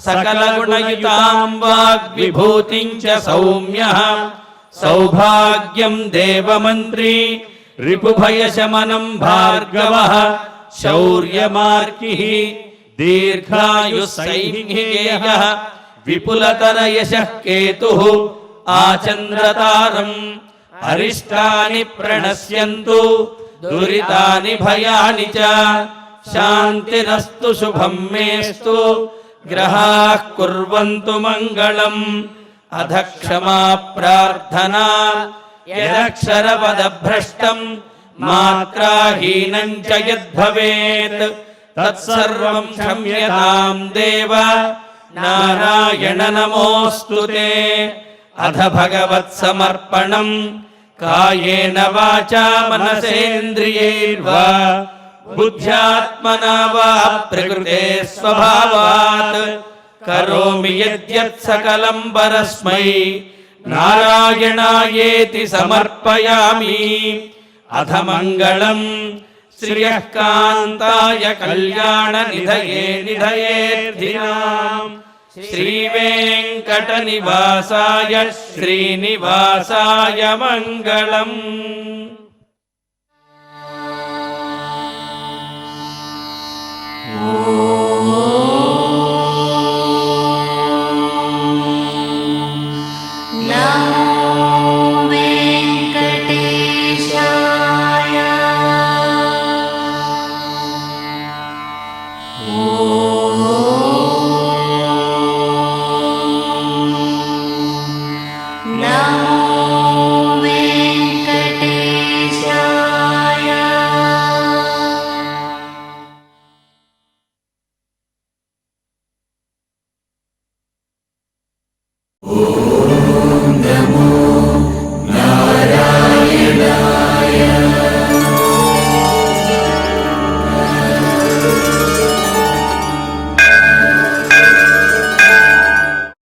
Speaker 5: सकलगुणयुतां वाग्विभूतिं च सौम्यः सौभाग्यं देवमन्त्री रिपुभयशमनं भार्गवः शौर्यमार्किः दीर्घायुः विपुलतरयशः केतुः आचन्द्रतारम् अरिष्टानि प्रणश्यन्तु दुरितानि भयानि च शान्तिरस्तु शुभं मेस्तु ग्रहाः कुर्वन्तु मङ्गलम्। अध क्षमा प्रार्थना। यदक्षरपदभ्रष्टम् मात्राहीनं च यद्भवेत् तत्सर्वं क्षम्यतां देव नारायण नमोऽस्तु ते। अथ भगवत्समर्पणम्। कायेन वाचा मनसेन्द्रियैर्वा बुद्ध्यात्मना वा प्रकृते स्वभावात् करोमि यद्यत् सकलं परस्मै नारायणायेति समर्पयामि। अथ मङ्गलम् श्रियः कान्ताय कल्याणनिधये निधयेऽर्थिनाम् श्रीवेङ्कटनिवासाय श्रीनिवासाय मङ्गलम्।
Speaker 1: नारायणाय